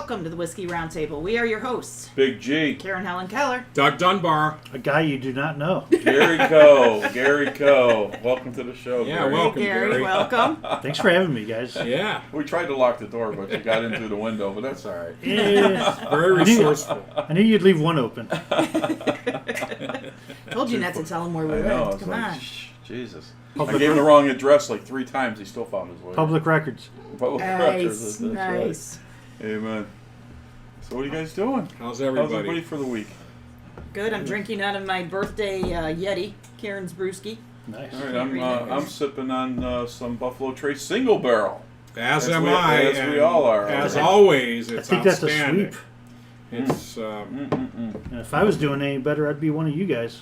Welcome to the Whiskey Roundtable. We are your hosts, Big G. Karen Helen Keller. Doug Dunbar. A guy you do not know. Gary Coe. Gary Coe. Welcome to the show, Yeah, Gary. welcome, Hey, Gary. Gary. Welcome. Thanks for having me, guys. Yeah, We tried to lock the door, but you got in through the window, but that's all right. Yeah. very resourceful. I knew you'd leave one open. Told you not to tell him where we I know. lived. It's Come like, on. Jesus. Public I gave him the wrong address like 3 times. He still found his way. Public records. Public records. Nice. That's Nice. right. Amen. So what are you guys doing? How's How's everybody? everybody for the week? Good. I'm drinking out of my birthday Yeti, Karen's Brewski. Nice. All right, I'm sipping on some Buffalo Trace Single Barrel. As As am we- I. as and we all are. As I always, I it's think that's a outstanding. sweep. It's And if I was doing any better, I'd be one of you guys.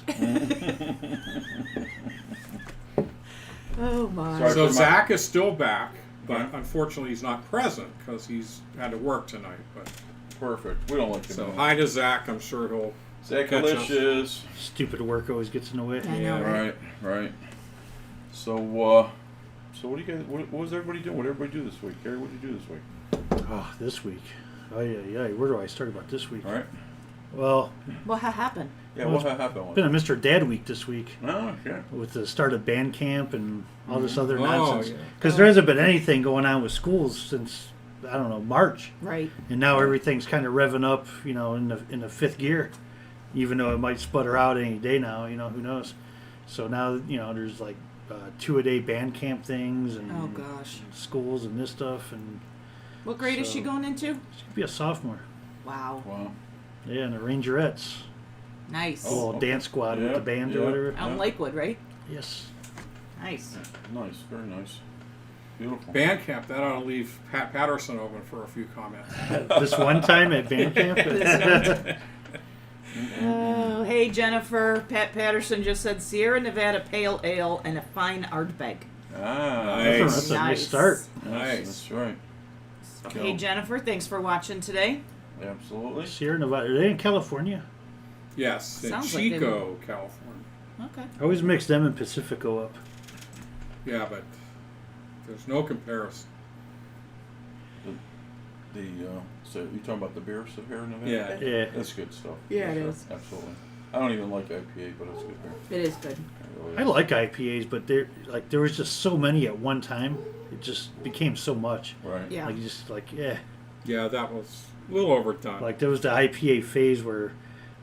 Oh my. Sorry. so for my- Zach is still back, but Yeah. unfortunately he's not present because he's had to work tonight. But Perfect. We don't like him. so anymore. hi to Zach. I'm sure he'll. Zachalicious. Stupid work always gets in the way. I know, right? Right. So, so what do you guys? What was everybody doing? What did everybody do this week? Gary, what did you do this week? Oh, this week. Oh, yeah. Where do I start about this week? All right. Well, What happened? Yeah. Well, What happened? it's been a Mr. Dad week this week Oh, yeah. with the start of band camp and all this other Oh, nonsense. yeah. Because there hasn't been anything going on with schools since, I don't know, March. Right. And now everything's kind of revving up, in the fifth gear, even though it might sputter out any day now. Who knows? So now, there's like 2-a-day band camp things and Oh gosh. schools and this stuff, and What grade is So- she going into? she's gonna be a sophomore. Wow. Wow. Yeah, and the Rangerettes, Nice. a little okay. dance squad with Yeah, the band yeah. or whatever. Out in Lakewood, right? Yes. Nice. Nice. Very nice. Beautiful. Band camp. That ought to leave Pat Patterson open for a few comments. This one time at band camp. Oh, hey Jennifer. Pat Patterson just said Sierra Nevada Pale Ale and a fine Ardbeg. Ah. Nice. That's a nice start. Nice. That's right. Hey Jennifer, thanks for watching today. Absolutely. Sierra Nevada. Are they in California? Yes, in Sounds like they Chico, California. Okay. I always mix them and Pacifico up. Yeah, but there's no comparison. So you talking about the beer here in Nevada? Yeah. Yeah. That's good stuff. Yeah, it Sure. is. Absolutely. I don't even like IPA, but it's good beer. It is good. It really I is. like IPAs, but there was just so many at one time. It just became so much. Right. Yeah. Yeah, that was a little overdone. Like there was the IPA phase where,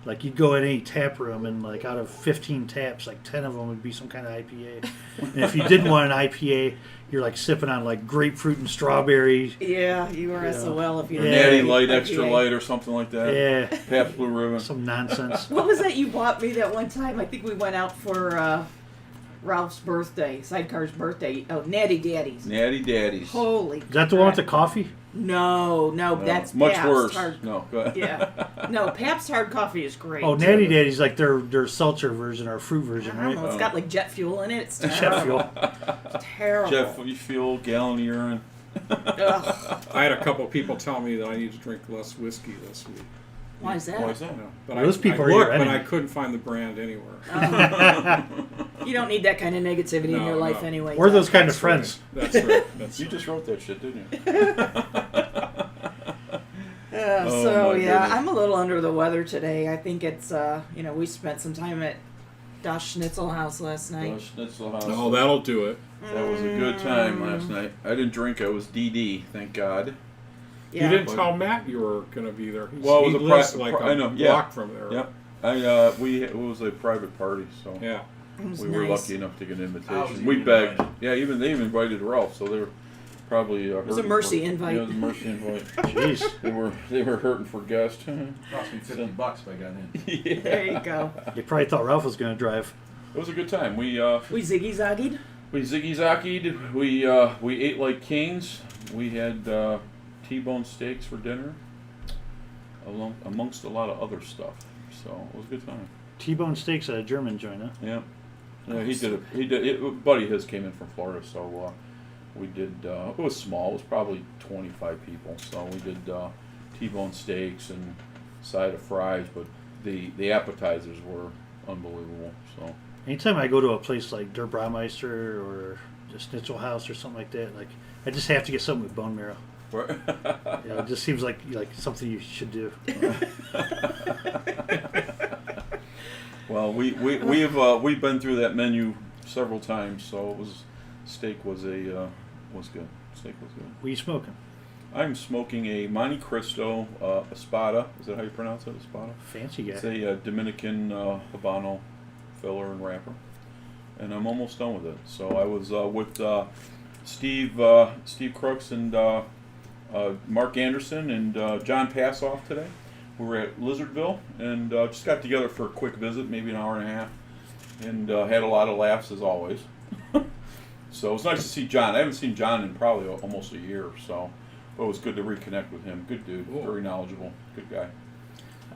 like you'd go in any tap room and like out of 15 taps, like 10 of them would be some kind of IPA. And if you didn't want an IPA, you're like sipping on like grapefruit and strawberry. Yeah, you were Yeah. SOL if you Or Yeah. Natty Light, Extra IPA. Light, or something like that. Yeah, Pabst Blue Ribbon. some nonsense. What was that you bought me that one time? I think we went out for Ralph's birthday, Sidecar's birthday. Oh, Natty Daddies. Natty Daddies. Holy. Is that the one with the coffee? No, that's much Pabst worse. Hard. No, go ahead. Yeah. No, Pabst Hard Coffee is great. Oh, Natty Daddy's like their seltzer version or fruit I version, don't know. right? It's got like jet fuel in it. It's Jet terrible. fuel. It's terrible. Jet fuel, gallon of urine. Ugh. I had a couple of people tell me that I need to drink less whiskey this week. Why is that? Why is that? No, but Those I people are your looked, but enemy. I couldn't find the brand anywhere. You don't need that kind of negativity in No, your life no. anyway. Or those kind of That's friends. right. That's right. That's You right. just wrote that shit, didn't you? Oh, So my yeah, goodness. I'm a little under the weather today. I think it's we spent some time at Das Schnitzel House last night. Schnitzel House. Oh, that'll do it. That was a good time last night. I didn't drink. I was DD, thank God. Yeah. You didn't tell Matt you were going to be there. Well, it was he a lives pri- like pri- I know, a yeah. block from there. Yep. It was a private party, so Yeah. It was we were nice. lucky enough to get an I was invitation. even We begged. invited. Yeah, they even invited Ralph, so they were probably. It was a mercy invite. Yeah, it was a mercy invite. Jeez. They were hurting for guests. Cost me $50 if I got in. Yeah. There you go. You probably thought Ralph was going to drive. It was a good time. We We ziggy zaggied. ziggy zackied. We ate like kings. We had T-bone steaks for dinner, amongst a lot of other stuff. So it was a good time. T-bone steaks at a German joint, huh? Yeah. Yeah, he did. A buddy of his came in from Florida, so we did. It was small. It was probably 25 people. So we did T-bone steaks and side of fries, but the appetizers were unbelievable. So Anytime I go to a place like Der Braumeister or the Schnitzel House or something like that, like I just have to get something with bone marrow. It just seems like something you should do. Well, we've been through that menu several times, so steak was good. Steak was good. What are you smoking? I'm smoking a Monte Cristo Espada. Is that how you pronounce it, Espada? Fancy guy. It's a Dominican Habano filler and wrapper, and I'm almost done with it. So I was with Steve Crooks and Mark Anderson and John Passoff today. We were at Lizardville and just got together for a quick visit, maybe an hour and a half, and had a lot of laughs as always. So it was nice to see John. I haven't seen John in probably almost a year or so, but it was good to reconnect with him. Good dude, Cool. very knowledgeable, good guy.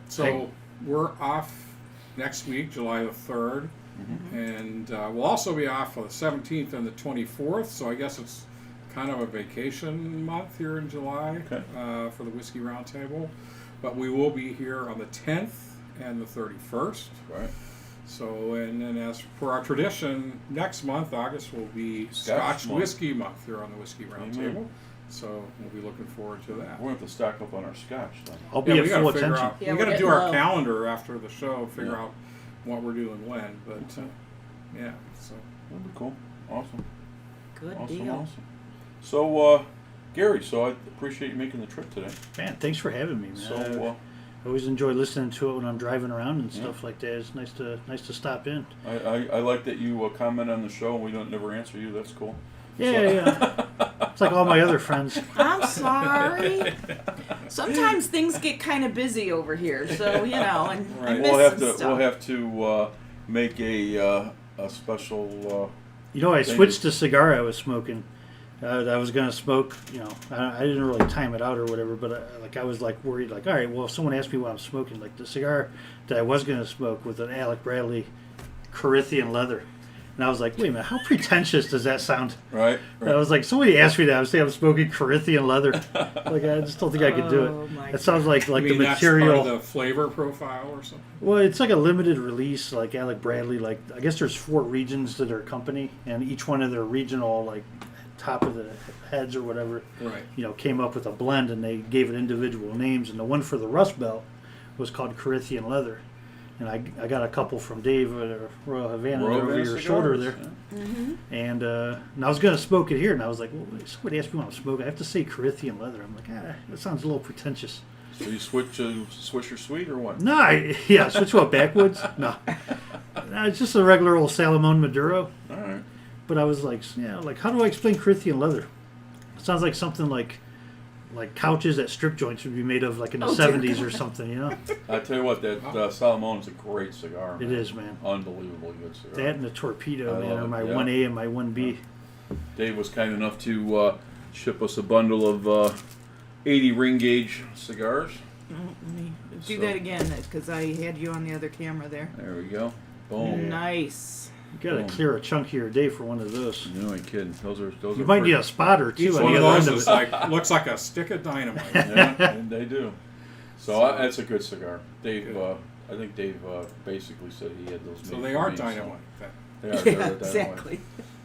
So we're off next week, July the 3rd, and we'll also be off on the 17th and the 24th. So I guess it's kind of a vacation month here in July for the Whiskey Roundtable. But we will be here on the 10th and the 31st. Right. So, and then as per our tradition, next month, August, will be Scotch month. Whiskey Month here on the Whiskey Roundtable. Amen. So we'll be looking forward to that. We're going to have to stock up on our scotch then. I'll be Yeah, at we full gotta figure attention. out. Yeah, We we're got to do getting our low. calendar after the show. Figure Yeah. out what we're doing when. But yeah, so That'd be cool. Awesome. Good Awesome. deal. Awesome. So, Gary, I appreciate you making the trip today. Man, thanks for having me, man. So, I always enjoy listening to it when I'm driving around and stuff like that. It's nice to stop in. I like that you comment on the show and we don't never answer you. That's cool. Yeah. It's like all my other friends. I'm sorry. Sometimes things get kind of busy over here, so and I Right. miss We'll have some to stuff. make a special. You know, I Thank switched the cigar I was smoking. I was gonna smoke. I didn't really time it out or whatever, but I was worried. All right, well, if someone asked me what I'm smoking, the cigar that I was gonna smoke was an Alec Bradley Corinthian leather, and I was like, wait a minute, how pretentious does that sound? Right. I was like, somebody asked me that. I was saying I'm smoking Corinthian leather. I just don't think I could do Oh, it. my That sounds like I the mean, that's material. part of the flavor profile or something. Well, it's like a limited release, like Alec Bradley. I guess there's 4 regions to their company, and each one of their regional top of the heads or whatever, Right. came up with a blend, and they gave it individual names. And the one for the Rust Belt was called Corinthian Leather. And I got a couple from Dave at Royal Havana Royal over Havana your cigars, shoulder there. yeah. And I was going to smoke it here, and I was like, well, somebody asked me what I'm smoking. I have to say Corinthian Leather. I'm like, that sounds a little pretentious. So you switch your sweet or what? No, switch to a backwoods? No. It's just a regular old Salomon Maduro. All right. But I was like, how do I explain Corinthian leather? It sounds like something like couches at strip joints would be made of in the 70s or something, I tell you what, that Salomon is a great cigar. It man. is, man. Unbelievably good cigar. That and the Torpedo, I man, love are it, my yeah. 1A and my 1B. Dave was kind enough to ship us a bundle of 80 ring gauge cigars. Let me do So- that again, because I had you on the other camera there. There we go. Boom. Nice. You got to clear a chunk of your day for one of those. You ain't kidding. Those are You might pretty- need a spotter, Each too, on one the of other those end of is it. looks like a stick of dynamite. Yeah, they do. So that's a good cigar. Dave, I think Dave basically said he had those. So made they for are me, dynamite. They are. Yeah, They're dynamite. exactly.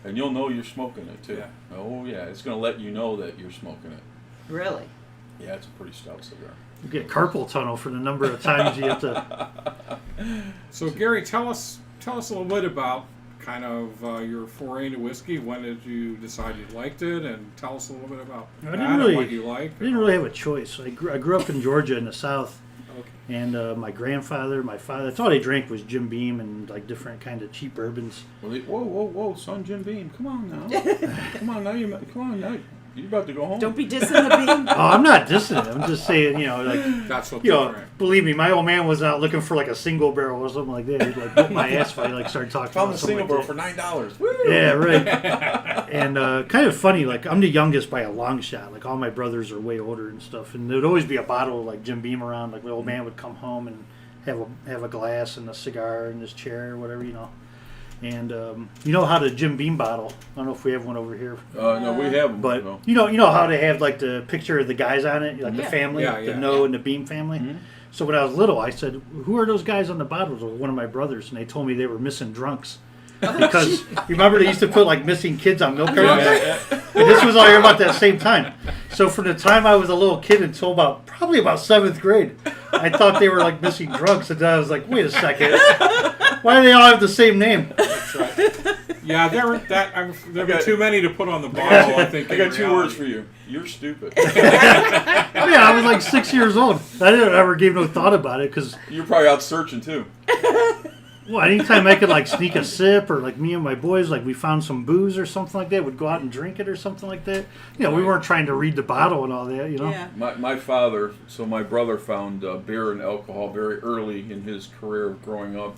And you'll know you're smoking it too. Yeah. Oh yeah, it's gonna let you know that you're smoking it. Really? Yeah, it's a pretty stout cigar. You get carpal tunnel for the number of times you have to. So Gary, tell us a little bit about kind of your foray into whiskey. When did you decide you liked it, and tell us a little bit about I that didn't and really- what you like. I didn't really have a choice. I grew up in Georgia in the South. Okay. And my grandfather, my father, that's all they drank was Jim Beam and different kind of cheap bourbons. Well, whoa, son, Jim Beam, come on now, come on now, you're about to go home. Don't be dissing the bean. Oh, I'm not dissing it. I'm just saying, That's what they drank. believe me, my old man was out looking for a single barrel or something like that. He'd whip my ass if I started talking Found about the something single like barrel that. for $9. Woo! Yeah, right. And kind of funny, I'm the youngest by a long shot. All my brothers are way older and stuff. And there'd always be a bottle of Jim Beam around. My old man would come home and have a glass and a cigar in his chair or whatever, And you know how the Jim Beam bottle? I don't know if we have one over here. No, we have them. But no. you know how they have the picture of the guys on it, the Yeah. family, Yeah, the yeah. Noah and the Beam family. Mhm. So when I was little, I said, "Who are those guys on the bottles?" Of one of my brothers, and they told me they were missing drunks because you remember they used to put missing kids on milk cartons. Yeah, And this was all here about that same time. So from the time I was a little kid until probably about 7th grade, I thought they were like missing drugs, and then I was like, wait a second, why do they all have the same name? That's right. Yeah, there were too many to put on the bottle. I think I got 2 words for you. You're stupid. Yeah, I was like 6 years old. I didn't ever give no thought about it because, You're probably out searching too. well, anytime I could like sneak a sip, or like me and my boys, like we found some booze or something like that, would go out and drink it or something like that. You know, we weren't trying to read the bottle and all that. You know. Yeah. My father, so my brother found beer and alcohol very early in his career of growing up.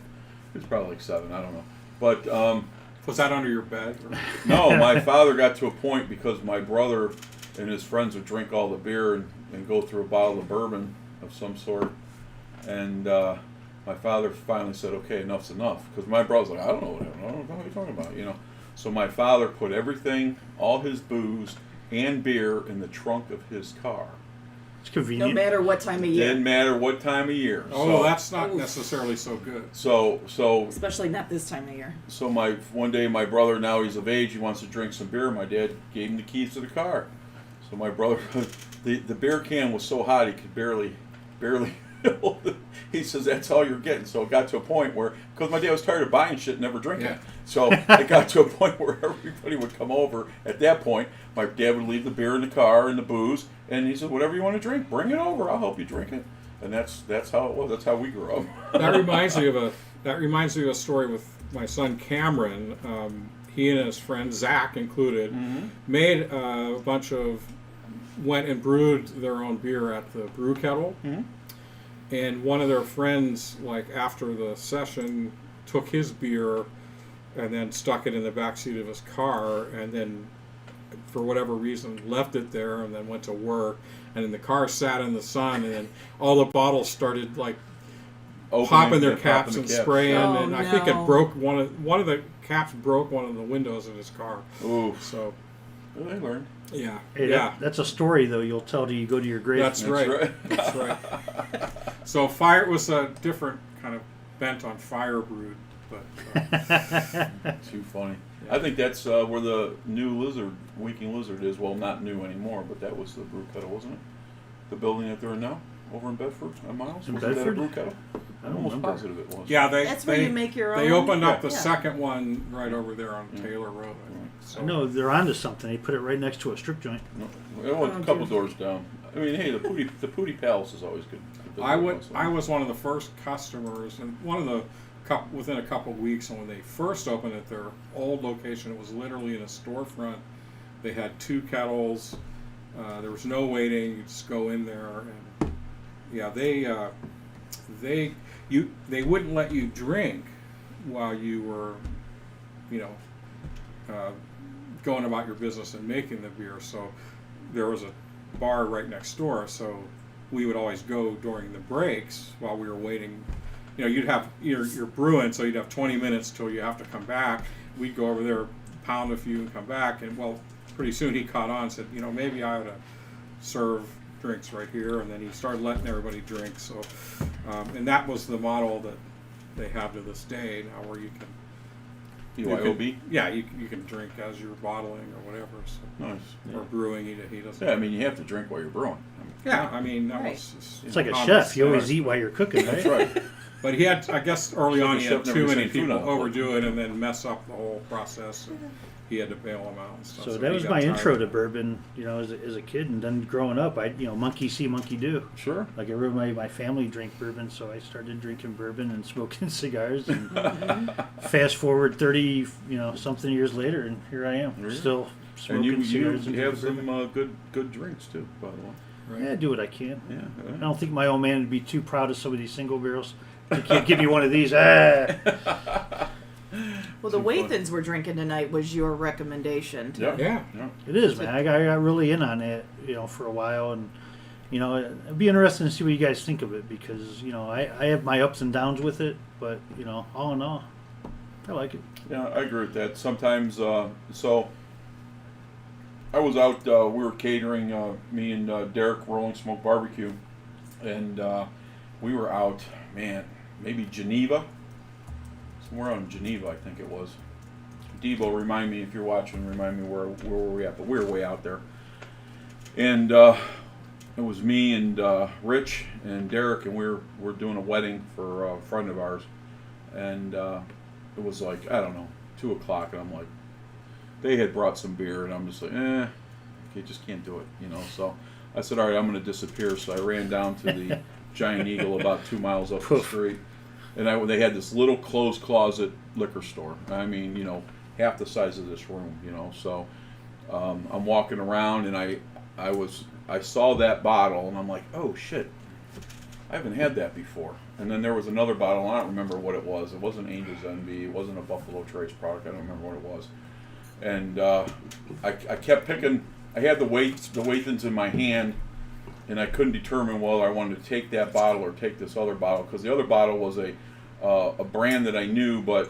He was probably like 7, I don't know. But Was that under your bed? no, my father got to a point because my brother and his friends would drink all the beer and go through a bottle of bourbon of some sort. And my father finally said, okay, enough's enough. Because my brother's like, I don't know what you're talking about, you know. So my father put everything, all his booze and beer in the trunk of his car. It's No convenient. matter what time of year. Didn't matter what time of year. Oh, So- that's not necessarily so good. So Especially not this time of year. one day my brother, now he's of age, he wants to drink some beer. My dad gave him the keys to the car. So my brother, the beer can was so hot he could barely. He says that's all you're getting. So it got to a point where, because my dad was tired of buying shit and never drinking. Yeah. So it got to a point where everybody would come over. At that point, my dad would leave the beer in the car and the booze, and he said, whatever you want to drink, bring it over. I'll help you drink it. And that's how it was. That's how we grew up. That reminds me of a story with my son Cameron. He and his friend Zach included made a bunch of went and brewed their own beer at the brew kettle. Mhm. And one of their friends, like after the session, took his beer and then stuck it in the backseat of his car, and then for whatever reason left it there, and then went to work. And then the car sat in the sun, and then all the bottles started like popping their caps and spraying. Oh, and I think it no. broke one of the caps broke one of the windows of his car. Ooh, So well, they learned. yeah, Hey, yeah. that's a story though. You'll tell till you go to your grave. That's right. That's right. So fire was a different kind of bent on fire brewed, but Too funny. Yeah. I think that's where the new Winking Lizard is. Well, not new anymore, but that was the brew kettle, wasn't it? The building that they're in now, over in Bedford, at Miles. In Wasn't that a Bedford? brew kettle? I I'm don't almost remember. positive it was. yeah, That's where you make your they own. opened up the Yeah. second one right over there on Taylor Road. I think. So, No, they're onto something. They put it right next to a strip joint. No, it went Oh, a couple dear. doors down. I mean, hey, the Pootie Palace is always good. I was one of the first customers, and within a couple of weeks, and when they first opened at their old location, it was literally in a storefront. They had 2 kettles. There was no waiting. You just go in there, and yeah, they wouldn't let you drink while you were, going about your business and making the beer. So there was a bar right next door, so we would always go during the breaks while we were waiting. You'd have you're brewing, so you'd have 20 minutes till you have to come back. We'd go over there, pound a few, and come back. And well, pretty soon he caught on, and said, maybe I ought to serve drinks right here. And then he started letting everybody drink. So, and that was the model that they have to this day now, where you can. BYOB? Yeah, you can drink as you're bottling or whatever. So. Nice. Or brewing, he doesn't. Yeah, I mean, you have to drink while you're brewing. Yeah, I mean, that Right. was just It's like a common chef. You always sense. eat while you're cooking, right? That's right. But he had, I guess, early on, he Chef had never too seen many food people on the plate. overdo it and then mess up the whole process. And he had to bail them out and stuff. So he that was got my tired intro of to it. bourbon, as a kid, and then growing up, I monkey see, monkey do. Sure. Like everybody, my family drank bourbon, so I started drinking bourbon and smoking cigars. And fast forward 30, something years later, and here I am, Really? still And smoking you cigars and have drinking bourbon. some good drinks too, by the way. Right. Yeah, I do what I can. Yeah. I don't think my old man would be too proud of some of these single barrels. You can't give me one of these. Ah. Well, the Too funny. Wathens we're drinking tonight was your recommendation. Yeah. Yeah. It is, man. I got really in on it, for a while, and it'd be interesting to see what you guys think of it because I have my ups and downs with it, but all in all, I like it. Yeah, I agree with that. Sometimes, so I was out. We were catering. Me and Derek Rolling Smoke Barbecue, and we were out. Man, maybe Geneva. Somewhere out in Geneva, I think it was. Debo, remind me if you're watching. Remind me where were we at? But we were way out there. And it was me and Rich and Derek, and we're doing a wedding for a friend of ours, and it was like, I don't know, 2 o'clock, and I'm like, they had brought some beer, and I'm just like, okay, just can't do it, you know. So I said, all right, I'm going to disappear. So I ran down to the Giant Eagle about 2 miles up the street, and they had this little closed closet liquor store. I mean, you know, half the size of this room, you know. So I'm walking around, and I saw that bottle, and I'm like, oh shit, I haven't had that before. And then there was another bottle, and I don't remember what it was. It wasn't Angel's Envy. It wasn't a Buffalo Trace product. I don't remember what it was. And I kept picking. I had the Wathens in my hand, and I couldn't determine whether I wanted to take that bottle or take this other bottle, because the other bottle was a brand that I knew, but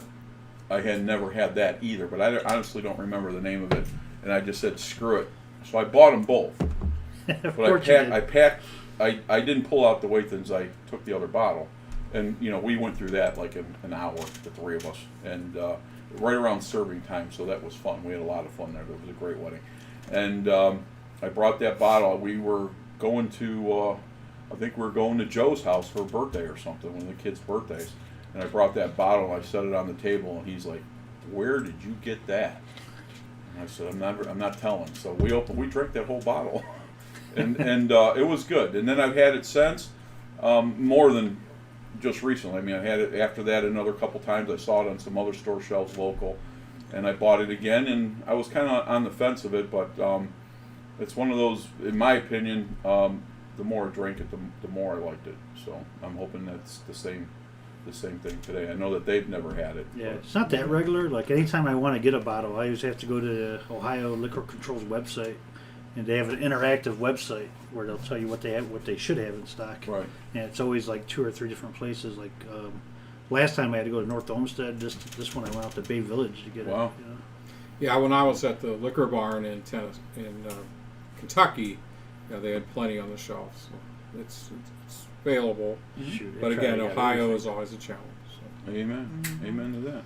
I had never had that either. But I honestly don't remember the name of it, and I just said screw it. So I bought them both. But I didn't pull out the Wathens. I took the other bottle, and you know, we went through that like in an hour, the three of us, and right around serving time. So that was fun. We had a lot of fun there. It was a great wedding, and I brought that bottle. We were going to, I think we were going to Joe's house for a birthday or something, one of the kids' birthdays, and I brought that bottle. And I set it on the table, and he's like, "Where did you get that?" And I said, "I'm not telling." So we drank that whole bottle. And it was good. And then I've had it since, more than just recently. I mean, I had it after that another couple times. I saw it on some other store shelves local, and I bought it again. And I was kind of on the fence of it, but it's one of those, in my opinion, the more I drank it, the more I liked it. So I'm hoping that's the same thing today. I know that they've never had it. Yeah, it's not that regular. Like anytime I want to get a bottle, I always have to go to the Ohio Liquor Control's website. And they have an interactive website where they'll tell you what they should have in stock. Right. And it's always like 2 or 3 different places. Like last time I had to go to North Olmsted. This one I went out to Bay Village to get it. Wow. You know? Yeah, when I was at the liquor barn in Kentucky, yeah, they had plenty on the shelves. So it's available. Shoot, But I tried again, to get Ohio everything. is always a challenge. So, Amen. Amen to that.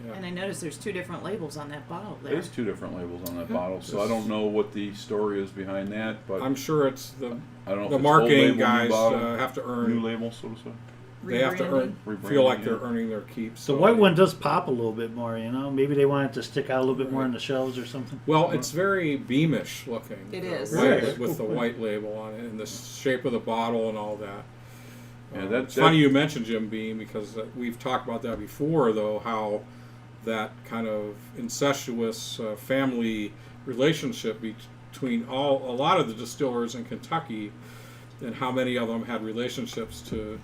yeah. And I noticed there's 2 different labels on that bottle there. There's 2 different labels on that Yeah. bottle, so I don't know what the story is behind that, but I'm sure it's the I don't know if the it's marketing old label, guys new bottle, have to new earn. label, so to say. They have to Rebranding. feel like Rebranding, they're yeah. earning their keep. The So white one does pop a little bit more, you know. Maybe they want it to stick out a little bit more on the shelves or something. Well, it's very beamish looking. It the is. white- Right. with the white label on it and the shape of the bottle and all that. Yeah, It's funny you mentioned Jim Beam because we've talked about that before, though, how that kind of incestuous family relationship between a lot of the distillers in Kentucky, and how many of them had relationships to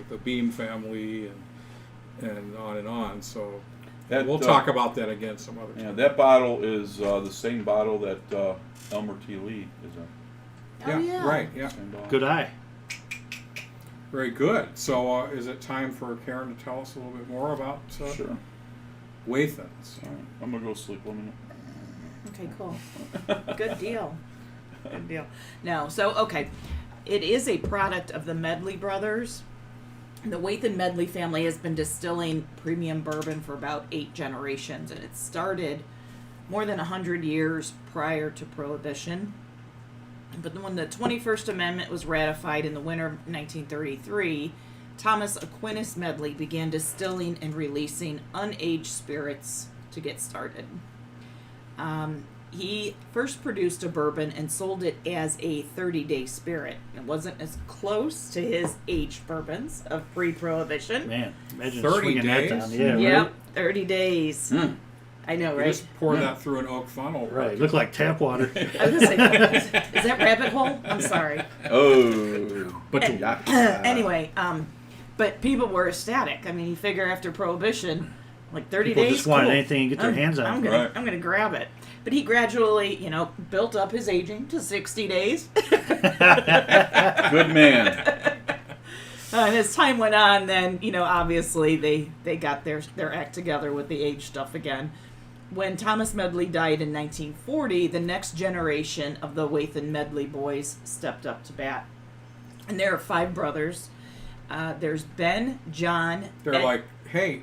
the Beam family and on and on. So That, we'll talk about that again some other time. Yeah, that bottle is the same bottle that Elmer T. Lee is in. Oh, yeah. Right, yeah. Same bottle. Good eye. Very good. So is it time for Karen to tell us a little bit more about Sure. Wathens? All right. I'm gonna go sleep 1 minute. Okay, cool. Good deal. Good deal. No, so, okay. It is a product of the Medley brothers. The Wathen Medley family has been distilling premium bourbon for about 8 generations, and it started more than 100 years prior to Prohibition. But when the 21st Amendment was ratified in the winter of 1933, Thomas Aquinas Medley began distilling and releasing unaged spirits to get started. He first produced a bourbon and sold it as a 30-day spirit. It wasn't as close to his aged bourbons of pre-Prohibition. Man, imagine 30 swinging that days? down. Yeah, Yep, right. 30 days. Mm. I know, You right? just pour that through an oak funnel. Right, look like tap water. I was gonna say, is that rabbit hole? I'm sorry. Oh. But Anyway, but people were ecstatic. I mean, you figure after Prohibition, like 30 People days, just wanted cool. anything to get their hands on. Right. I'm gonna grab it. But he gradually, built up his aging to 60 days. Good man. And as time went on, then, obviously they got their act together with the age stuff again. When Thomas Medley died in 1940, the next generation of the Wathen Medley boys stepped up to bat. And there are 5 brothers. There's Ben, John. they're Ed- like, hey,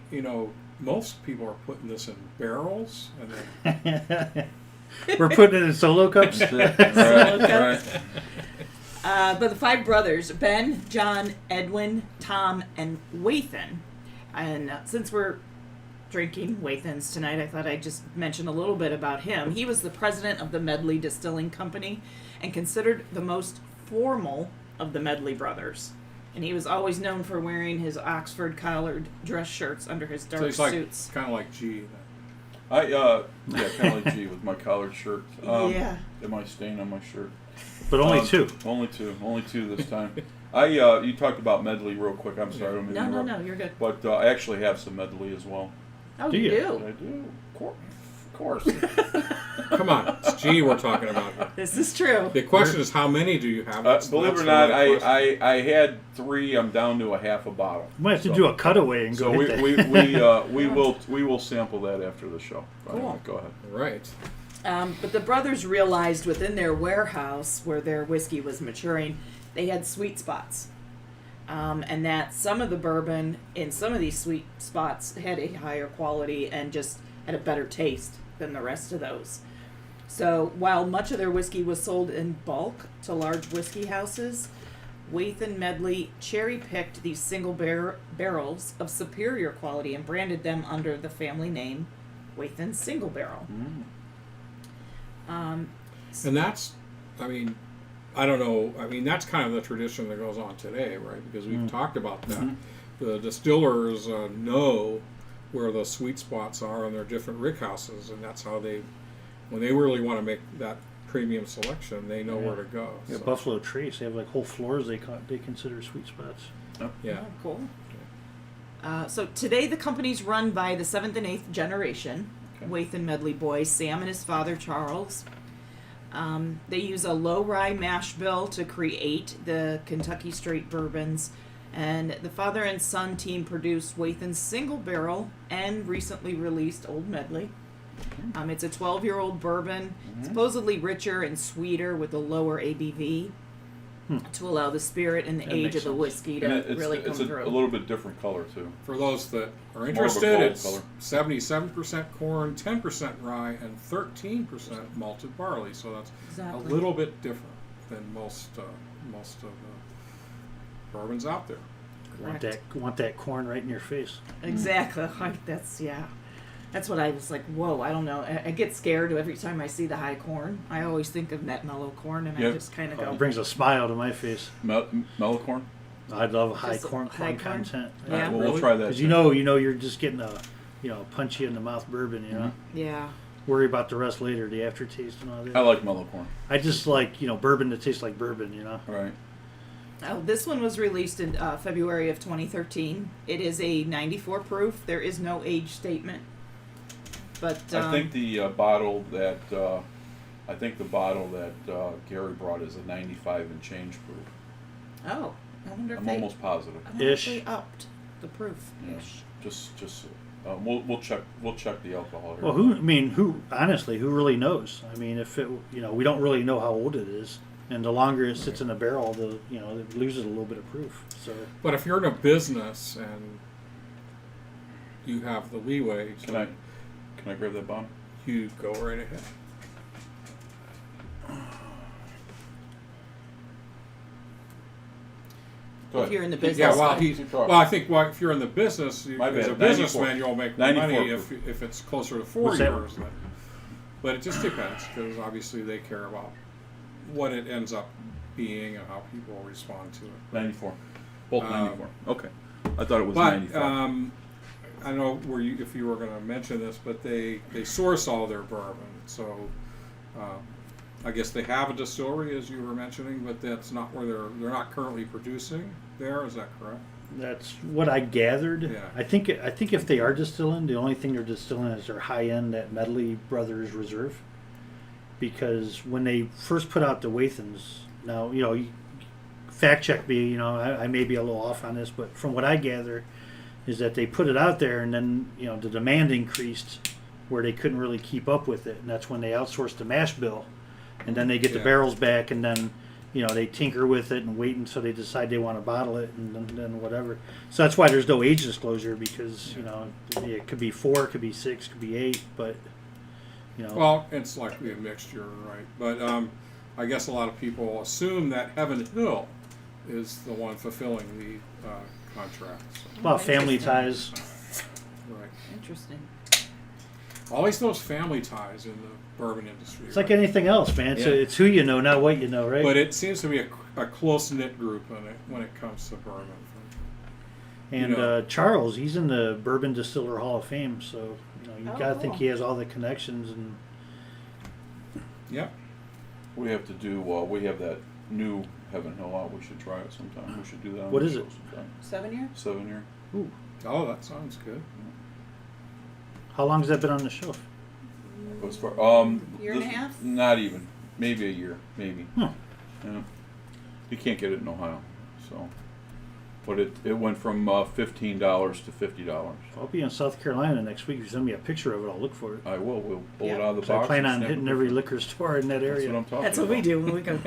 most people are putting this in barrels, and then We're putting it in solo cups. Right. But the five brothers, Ben, John, Edwin, Tom, and Wathen. And since we're drinking Wathens tonight, I thought I'd just mention a little bit about him. He was the president of the Medley Distilling Company and considered the most formal of the Medley brothers. And he was always known for wearing his Oxford collared dress shirts under his dark So he's like suits. kind of like G. Yeah, kind of like G with my collared shirt. Yeah. Am I staying on my shirt? But only two. Only two this time. You talked about medley real quick. I'm sorry. I don't mean to interrupt. No, you're good. But I actually have some medley as well. Oh, Do you you? do? I do. Of course. Come on, it's G we're talking about here. This is true. The question is, how many do you have? Believe it or not, I had 3. I'm down to a half a bottle. You might have to do a cutaway and So go we hit that. we will sample that after the show. Cool. Go ahead. Right. But the brothers realized within their warehouse where their whiskey was maturing, they had sweet spots. And that some of the bourbon in some of these sweet spots had a higher quality and just had a better taste than the rest of those. So while much of their whiskey was sold in bulk to large whiskey houses, Wathen Medley cherry-picked these single barrels of superior quality and branded them under the family name Wathen Single Barrel. And that's, I mean, I don't know. I mean, that's kind of the tradition that goes on today, right? Because we've talked about that. The distillers know where the sweet spots are in their different rick houses, and that's how they, when they really want to make that premium selection, they know where to go. Yeah, So, Buffalo Trace, they have like whole floors they consider sweet spots. yeah. Oh, cool. So today the company's run by the 7th and 8th generation, Wathen Medley boys, Sam and his father Charles. They use a low rye mash bill to create the Kentucky straight bourbons, and the father and son team produced Wathen's Single Barrel and recently released Old Medley. It's a 12-year-old bourbon, supposedly richer and sweeter with a lower ABV to allow the spirit and the That age makes of the sense. whiskey to And really come it's through. a little bit different color too. For those that are More of a interested, gold it's color. 77% corn, 10% rye, and 13% malted barley. So that's Exactly. a little bit different than most of the bourbons out there. Want that corn right in your face. Exactly. That's what I was like, whoa, I don't know. I get scared every time I see the high corn. I always think of net mellow corn, and I Yeah. just kind of It go, brings a smile to my face. Mellow corn. I love high Just corn high corn? content. Yeah. All right, well, Really? we'll try that. Because too. you know, you're just getting a, punchy in the mouth bourbon. yeah. Worry about the rest later, the aftertaste and all that. I like mellow corn. I just like bourbon that tastes like bourbon. All right. Oh, this one was released in February of 2013. It is a 94 proof. There is no age statement. But I think the bottle that Gary brought is a 95 and change proof. oh, I wonder if I'm they, almost positive. I wonder if Ish. they upped the proof. Yeah. Ish. Just we'll check the alcohol here. Well, who really knows? I mean, if it, we don't really know how old it is, and the longer it sits in a barrel, it loses a little bit of proof. So But if you're in a business and you have the leeway, Can I grab that bomb? you go right ahead. Go If ahead. you're in the business. Yeah, well, Keep going. I think if you're in the business, My as bad, a businessman, 94. you'll make more 94 money proof. if it's closer to 4 What's that? years. But it just depends, because obviously they care about what it ends up being and how people respond to it. 94. Both Um, 94. Okay. I thought it was But 95. I don't know if you were going to mention this, but they source all their bourbon. So I guess they have a distillery, as you were mentioning, but that's not where they're not currently producing there. Is that correct? that's what I gathered. Yeah. I think if they are distilling, the only thing they're distilling is their high end that Medley Brothers Reserve. Because when they first put out the Wathens, now you fact check me. I may be a little off on this, but from what I gather, is that they put it out there and then the demand increased where they couldn't really keep up with it, and that's when they outsourced the mash bill, and then they get the Yeah. barrels back, and then they tinker with it and wait until they decide they want to bottle it, and then whatever. So that's why there's no age disclosure, because it could be 4, it could be 6, it could be 8, but You know, Well, it's likely a mixture, right? But I guess a lot of people assume that Heaven Hill is the one fulfilling the contract. So, about family Interesting. ties. right. Interesting. Always those family ties in the bourbon industry. It's like right? anything else, man. Yeah. It's who you know, not what you know, right? But it seems to be a close-knit group when it comes to bourbon. and you know. Charles, he's in the Bourbon Distiller Hall of Fame, so you Oh, gotta think cool. he has all the connections. And Yep. We have to do. We have that new Heaven Hill out. We should try it sometime. We should do that. On What the is show it? sometime. 7 year? 7 year. Oh, that sounds good. how long has that been on the shelf? As far, Year and a half? Not even. Maybe a year. Maybe. Huh. Yeah. You can't get it in Ohio, so. But it went from $15 to $50. I'll be in South Carolina next week. If you send me a picture of it, I'll look for it. I will. We'll pull Yeah. it out of the 'Cause box. I plan and on snap hitting a every picture. liquor store in that That's area. what I'm talking That's what about. we do when we go.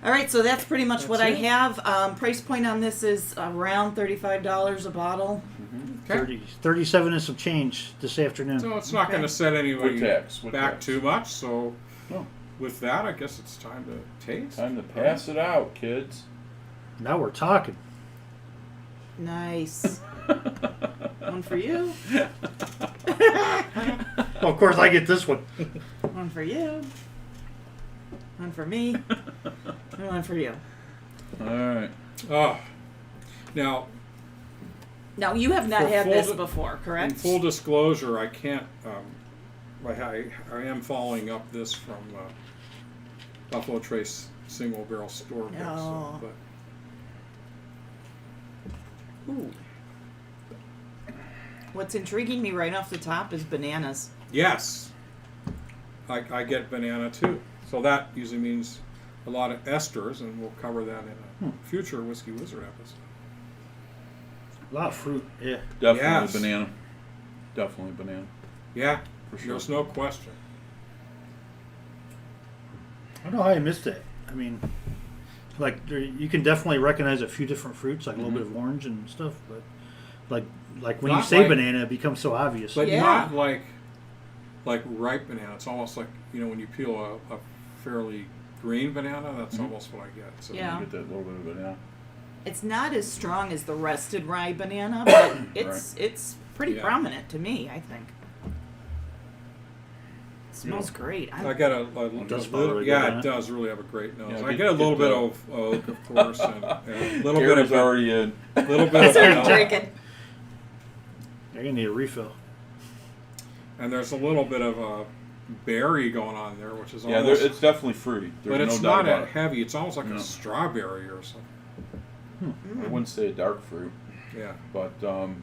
All right, so that's pretty much what I That's it. have. Price point on this is around $35 a bottle. Okay. 37 and some change this afternoon. So it's not Okay. going to set anybody With tax, with back tax. too much. So No. with that, I guess it's time to taste. Time to pass it out, kids. Now we're talking. Nice. One for you. Well, of course, I get this one. One for you. One for me. And one for you. All right. Oh. Now, Now, you have not For had full this di- before, in correct? full disclosure, I can't. I am following up this from Buffalo Trace single barrel store books. Oh. But Ooh. What's intriguing me right off the top is bananas. yes, I get banana too. So that usually means a lot of esters, and we'll cover that in a future Whiskey Wizard episode. A lot of fruit. Yeah. Definitely Yes. banana. Definitely banana. Yeah, For sure. there's no question. I don't know how I missed it. I mean, like you can definitely recognize a few different fruits, like a little bit of orange and stuff, but like when you Not say like- banana, it becomes so obvious. But Yeah. not like ripe banana. It's almost like, when you peel a fairly green banana, that's almost what I get. So Yeah. You get that little bit of banana. It's not as strong as the rested rye banana, but it's pretty Yeah. prominent to me, I think. It smells great. I get a does smell little, really yeah, good, it huh? does really have a great nose. Yeah, I get- get a little get bit the- of oak, of course, and a little bit Gary's of already in. little bit of started vanilla, drinking. You're gonna need a refill. and there's a little bit of a berry going on there, which is Yeah, almost, it's definitely fruity. There's but it's no doubt not about a it. heavy. It's almost like No. a strawberry or something. I wouldn't say a dark fruit, Yeah. but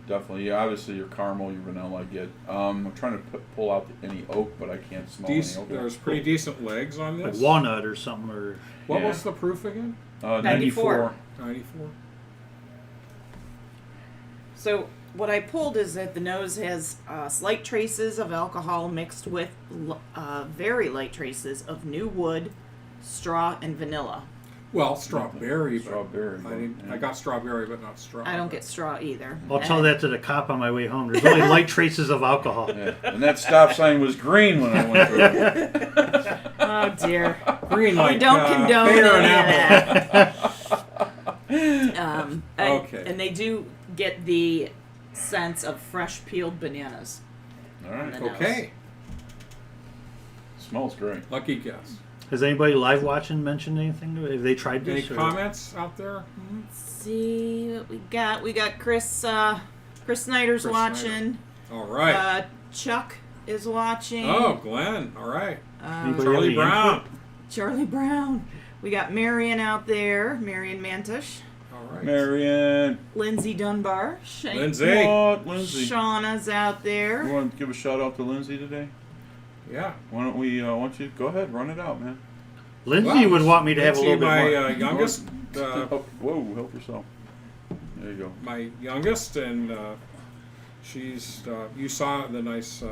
definitely. Yeah, obviously your caramel, your vanilla. I get. I'm trying to pull out any oak, but I can't smell any oak. There's pretty decent legs on Like this. walnut or something, or What Yeah. was the proof again? 94. 94. So what I pulled is that the nose has slight traces of alcohol mixed with very light traces of new wood, straw, and vanilla. Well, strawberry. But Strawberry, I yeah. got strawberry, but not straw. I don't get straw either. I'll tell that to the cop on my way home. There's only light traces of alcohol. Yeah. And that stop sign was green when I went through it. Oh dear. Green We light. don't condone pear and any of apple. that. Okay. And they do get the sense of fresh peeled bananas. All right. The nose. Okay. Smells great. Lucky guess. Has anybody live watching mentioned anything? Have they tried Any this? or- comments out there? Let's see what we got. We got Chris. Chris Snyder's Chris watching. All right. Chuck is watching. Oh, Glenn. All right. Anybody have Charlie any Brown. input? Charlie Brown. We got Marion out there. Marion Mantish. All right. Marianne. Lindsay Dunbar. Lindsay. What, Lindsay? Shauna's out You there. want to give a shout out to Lindsay today? Yeah. Why don't we? Why don't you go ahead, run it out, man? Lindsay would want me to have a Lindsay, little bit my more. youngest. Whoa, help yourself. There you go. My youngest, and she's. You saw the nice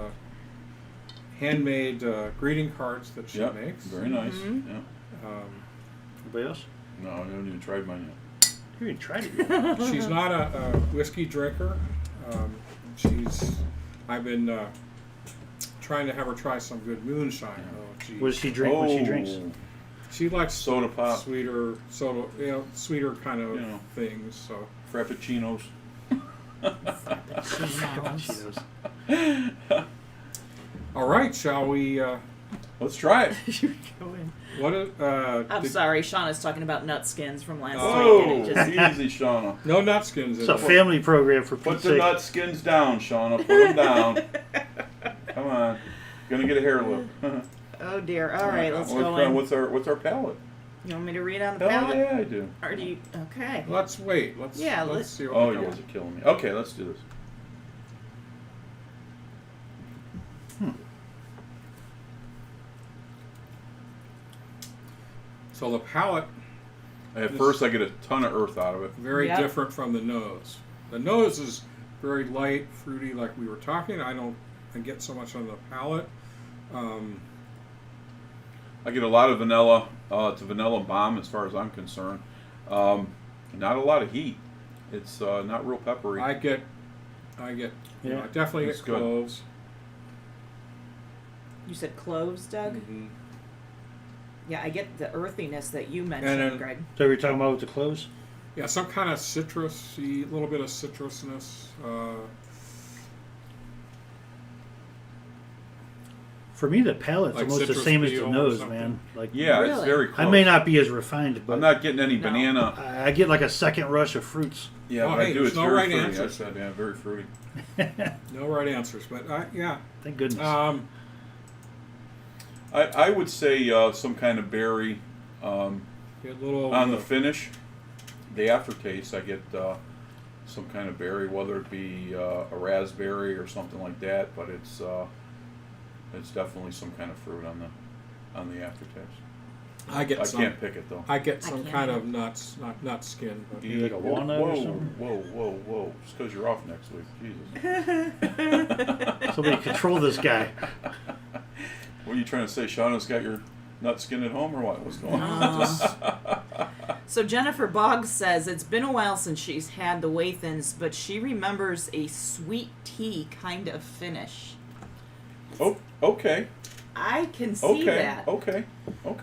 handmade greeting cards that she Yep, makes. very nice. Mhm. Yeah. Anybody else? No, I haven't even tried mine yet. You ain't tried it yet. She's not a whiskey drinker. I've been trying to have her try some good moonshine. Oh, geez. What does she drink when she drinks? She likes Soda pop. sweeter sweeter kind of You know. things. So Frappuccinos. Cheetos. all right, shall we? Let's try it. I'm sorry, Shauna's talking about nut skins from last Oh, week. And it just, easy, Shauna. No nut skins. It's in a it. family program for Put Pete's the sake. nut skins down, Shauna. Put them down. Come on. Gonna get a hair lip. oh dear. All right, let's go in. What's our palette? You want me to read on the Hell palette? yeah, I do. Or do you? Okay. Let's wait. Let's let's- see what Oh, we you got. guys are killing me. Okay, let's do this. So the palate At first, I get a ton of earth out of it. very Yep. different from the nose. The nose is very light, fruity, like we were talking. I get so much on the palate. I get a lot of vanilla. It's a vanilla bomb as far as I'm concerned. Not a lot of heat. It's not real peppery. I get. Yeah. I definitely That's get good. cloves. You said cloves, Doug? Mhm. Yeah, I get the earthiness that you And mentioned, then- Greg. So we're talking about with the clothes? Yeah, some kind of citrusy, little bit of citrusness. For me, the palate's Like almost the citrus same as the peel or nose, something. man. Like, yeah, it's Really? very close. I may not be as refined, but I'm not getting any No. banana. I get like a second rush of fruits. Yeah, Oh, but I hey, do. there's It's no very right fruity. answer. I said, yeah, very fruity. No right answers, but yeah. Thank goodness. I would say some kind of berry. Get a little On the finish, the aftertaste, I get some kind of berry, whether it be a raspberry or something like that. But it's definitely some kind of fruit on the aftertaste. I get I some. can't pick it though. I get I some can't. kind of nuts, not nut skin. But Like a walnut whoa, or something? Whoa! Just because you're off next week, Jesus. Somebody control this guy. What are you trying to say? Shauna's got your nut skin at home, or what? What's going on? So Jennifer Boggs says it's been a while since she's had the Wathens, but she remembers a sweet tea kind of finish. Oh, okay, I can see okay, that. okay.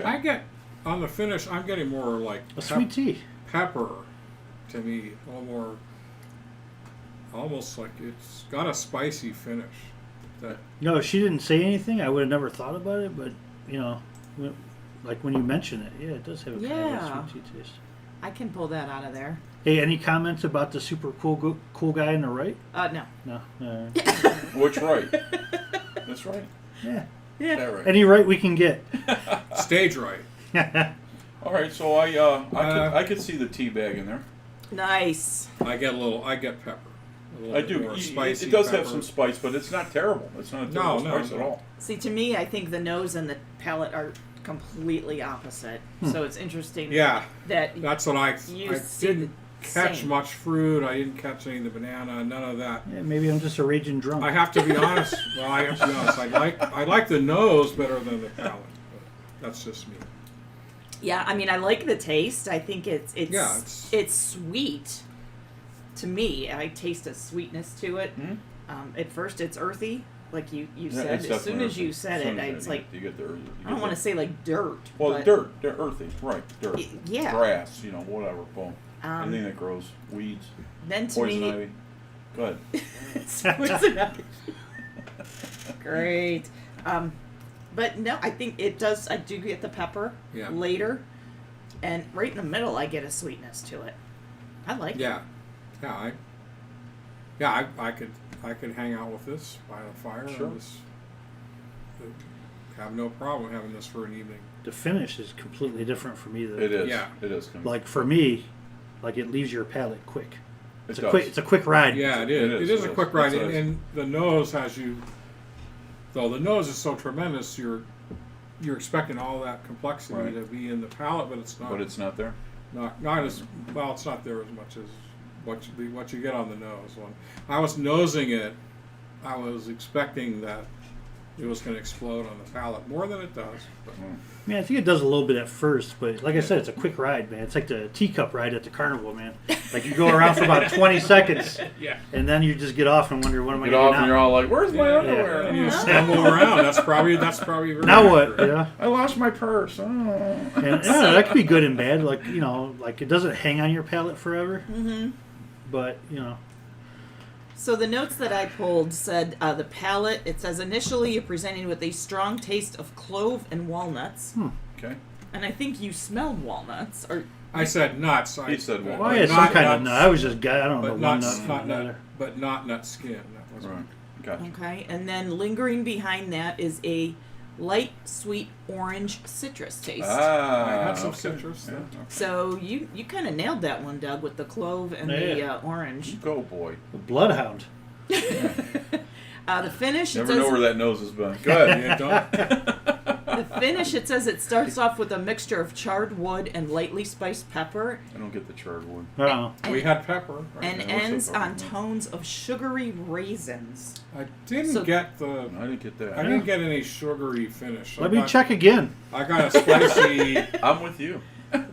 I get on the finish. I'm getting more like A sweet tea. pepper to me, a little more, almost like it's got a spicy finish. That No, if she didn't say anything, I would have never thought about it, but, like when you mention it, yeah, it does have a kind of Yeah. a sweet tea taste. I can pull that out of there. Hey, any comments about the super cool guy on the right? No. No. Which right? That's right. Yeah. Yeah. That right. Any right we can get. stage right. All right, so I could see the tea bag in there. Nice. I get pepper. A little I bit do. more spicy It does have pepper. some spice, but it's not terrible. It's not a terrible spice at all. See, to me, I think the nose and the palate are completely opposite. So it's interesting. Yeah, That that's what I you see didn't the catch same. much fruit. I didn't catch any of the banana. None of that. Yeah, maybe I'm just a raging drunk. I have to be honest. Well, I have to be honest. I like the nose better than the palate. But that's just me. Yeah, I mean, I like the taste. I think it's Yeah, it's sweet. To me, I taste a sweetness to it. Mhm. At first, it's earthy, like you Yeah, said. it's As soon definitely as you earthy. said As soon it, as it's you like get the I don't want to say like dirt. Well, but, dirt, they're earthy, right? Dirt, Yeah. grass, whatever. Boom. Um, Anything that grows, weeds, Then to poison me, ivy. Go ahead. it's poison ivy. Great. But no, I think it does. I do get the pepper Yeah. later, and right in the middle, I get a sweetness to it. I like it. I could hang out with this by the fire. Sure. And just have no problem having this for an evening. The finish is completely different for me. It is. Yeah. It is. Like for me, like it leaves your palate quick. It It's does. It's a quick ride. Yeah, it It is. is, A it is. quick ride, That's it. and the nose has you. Though the nose is so tremendous, you're expecting all that complexity Right. to be in the palate, but it's not. But it's not there. Not as well. It's not there as much as what you get on the nose. When I was nosing it, I was expecting that it was going to explode on the palate more than it does. But I mean, I think it does a little bit at first, but like I said, it's a quick ride, man. It's like the teacup ride at the carnival, man. Like you go around for about 20 seconds, yeah. and then you just get off and wonder, what am I Get going off to and do you're now? all like, "Where's my underwear?" And you stumble around. That's probably very Now what? accurate. Yeah. I lost my purse. Oh. And yeah, that could be good and bad. Like, you know, like it doesn't hang on your palate forever. Mm-hmm. But, you know. So the notes that I pulled said the palate, it says initially you're presenting with a strong taste of clove and walnuts. Okay. And I think you smelled walnuts. Or I said nuts. He said Well, walnuts. I had some not kind of nuts, nut. I was just, I don't know, but one nuts, nut. not another. nut, but not nut skin. That was Right. Gotcha. Okay, and then lingering behind that is a light, sweet orange citrus taste. I had some okay. citrus. Yeah, there. okay. So you kind of nailed that one, Doug, with the clove and the Yeah. orange. Go, boy. The bloodhound. The finish, it Never know says, where that nose has been. Go ahead. Yeah, don't. the finish, it says it starts off with a mixture of charred wood and lightly spiced pepper, I don't get the charred wood. I don't know. We had pepper. Right? and Yeah, what's ends the pepper? on tones of sugary raisins. I didn't So- get the. I didn't get that. I didn't get any sugary finish. Let me check again. I got a spicy, I'm with you.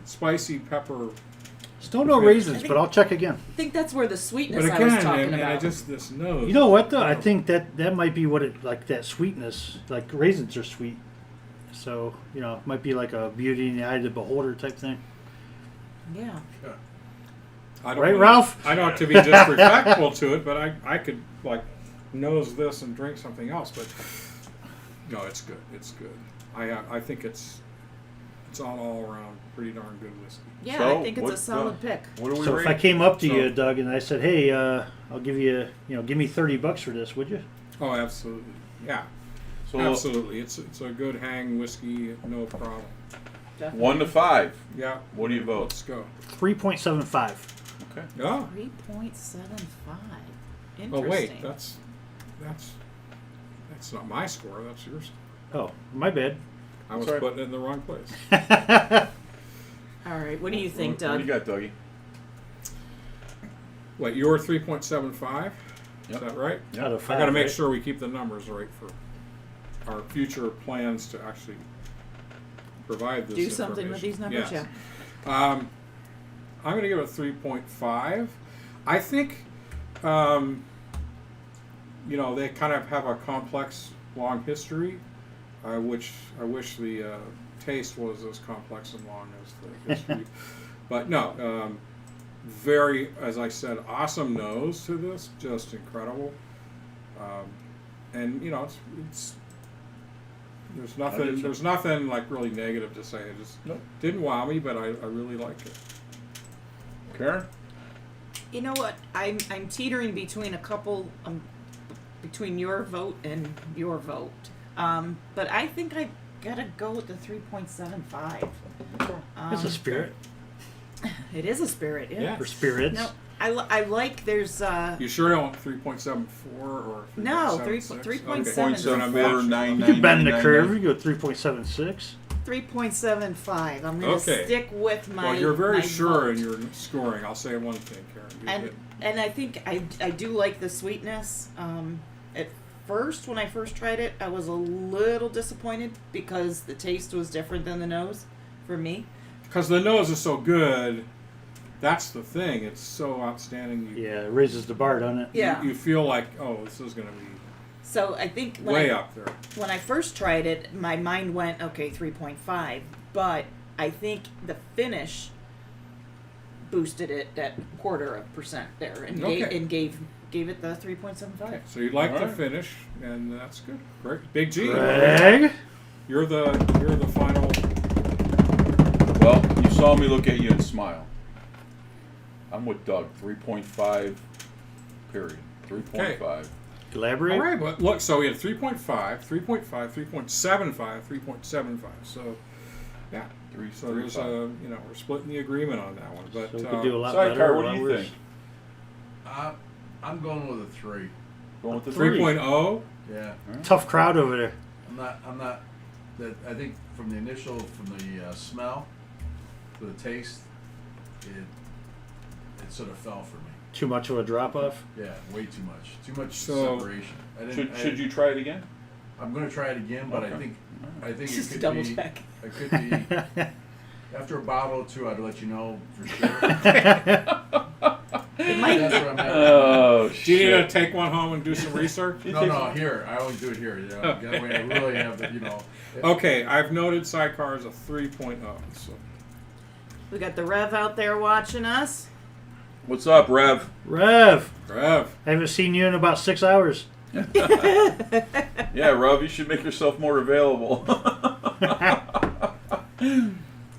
spicy pepper. Still no raisins, but I'll check again. I think that's where the sweetness But I was again, talking and I about. just this nose. You know what, though? I think that might be what it, like that sweetness, like raisins are sweet. So, you know, it might be like a beauty in the eye of the beholder type thing. Yeah. I don't Right, know, Ralph? I don't have to be disrespectful to it, but I could like nose this and drink something else. But no, it's good. It's good. I think it's on all around pretty darn good whiskey. Yeah, So, I think it's a what, solid pick. What do we So rate? if I came up to So- you, Doug, and I said, "Hey, I'll give you, give me $30 for this, would you?" Oh, absolutely. Yeah, So absolutely. It's a good hang whiskey, no problem. 1 to 5. Yeah. What do you vote? Let's go. 3.75. Okay. Yeah. 3.75. Interesting. Oh wait, that's not my score. That's yours. Oh, my bad. I was Sorry. putting it in the wrong place. All right, what do you think, What Doug? do you got, Dougie? Wait, you're 3.75. Is Yep. that right? Out of 5. I got to make right? sure we keep the numbers right for our future plans to actually provide this. Do something with information. these numbers? Yes. Yeah. I'm going to give it a 3.5. I think, they kind of have a complex, long history, which I wish the taste was as complex and long as the history. But no, very, as I said, awesome nose to this, just incredible. And it's there's nothing like really negative to say. It just Nope. didn't wow me, but I really liked it. Karen? You know what? I'm teetering between a couple, between your vote and your vote. But I think I gotta go with the 3.75. It's a spirit. It is a spirit, yeah. Yeah. For spirits. No, I like there's You sure don't 3.74 or 3.76? No, 3.7. 3.74, You could bend the curve. You go 3.76. 3.75. I'm gonna Okay. stick with my. Well, you're very my sure vote. in your scoring. I'll say one thing, Karen. You And did. and I think I do like the sweetness. At first, when I first tried it, I was a little disappointed because the taste was different than the nose for me. Because the nose is so good, that's the thing. It's so outstanding. Yeah, it raises the bar, doesn't it? Yeah. You feel like, oh, this is going to be So I think when way up there. when I first tried it, my mind went, okay, 3.5. But I think the finish boosted it that 0.25% there and Okay. gave it the 3.75. Okay, so you like All the right. finish, and that's good. Great, Big G. Greg? You're the final. Well, you saw me look at you and smile. I'm with Doug. 3.5, period. 3.5. Elaborate. All right, but look, so we had 3.5, 3.5, 3.75, 3.75. So, yeah. Three, So there's we're splitting the agreement on that one. But So we could do a lot Sidecar, better. what a do lot you worse. think? I'm going with a 3. Going with the 3.0. Yeah. Tough crowd over there. I'm not. That I think from the smell to the taste, it sort of fell for me. Too much of a drop off. Yeah, way too much. Too much So- separation. Should you try it again? I'm going to try it again, but Okay. I think Just it could double be. check. It could be. After a bottle or two, I'd let you know for sure. It might, That's where I'm at. Oh, Do you need to shit. take one home and do some research? No, here. I always do it here. You know, that way I really have the, Okay, I've noted sidecar as a 3.0. So we got the Rev out there watching us. What's up, Rev? Rev, Rev, I haven't seen you in about 6 hours. Yeah, Rev, you should make yourself more available.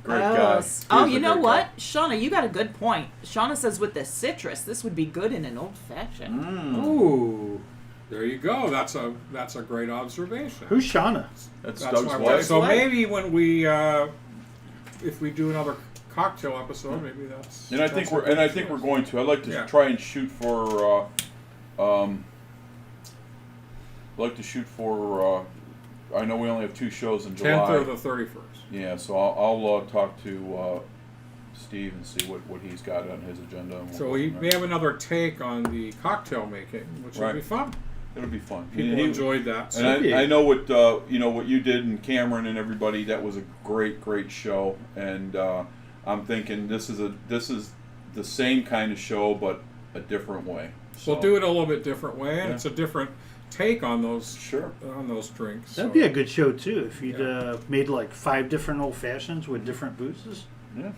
Great guy. Oh, He's you a know great what? Shauna, you got a good point. Shauna says with the citrus, this would be good in an old fashioned. guy. ooh, there you go. That's a great observation. Who's Shauna? That's That's Doug's my wife. wife. So Wife. maybe when we, if we do another cocktail episode, maybe that's. And I think we're going to. I'd like to Yeah. try and shoot for. I'd like to shoot for. I know we only have 2 shows in July. 10th or the 31st. Yeah, so I'll talk to Steve and see what he's got on his agenda. And we'll So go we from may there. have another take on the cocktail making, which will Right. be fun. It'll be fun. People He- enjoyed that. So. And I know what what you did, and Cameron and everybody. That was a great show. And I'm thinking this is the same kind of show, but a different way. So, We'll do it a little bit different way, and Yeah. it's a different take on those Sure. drinks. That'd so. be a good show too if you'd Yeah. made like 5 different old fashions with different boozes. Yeah.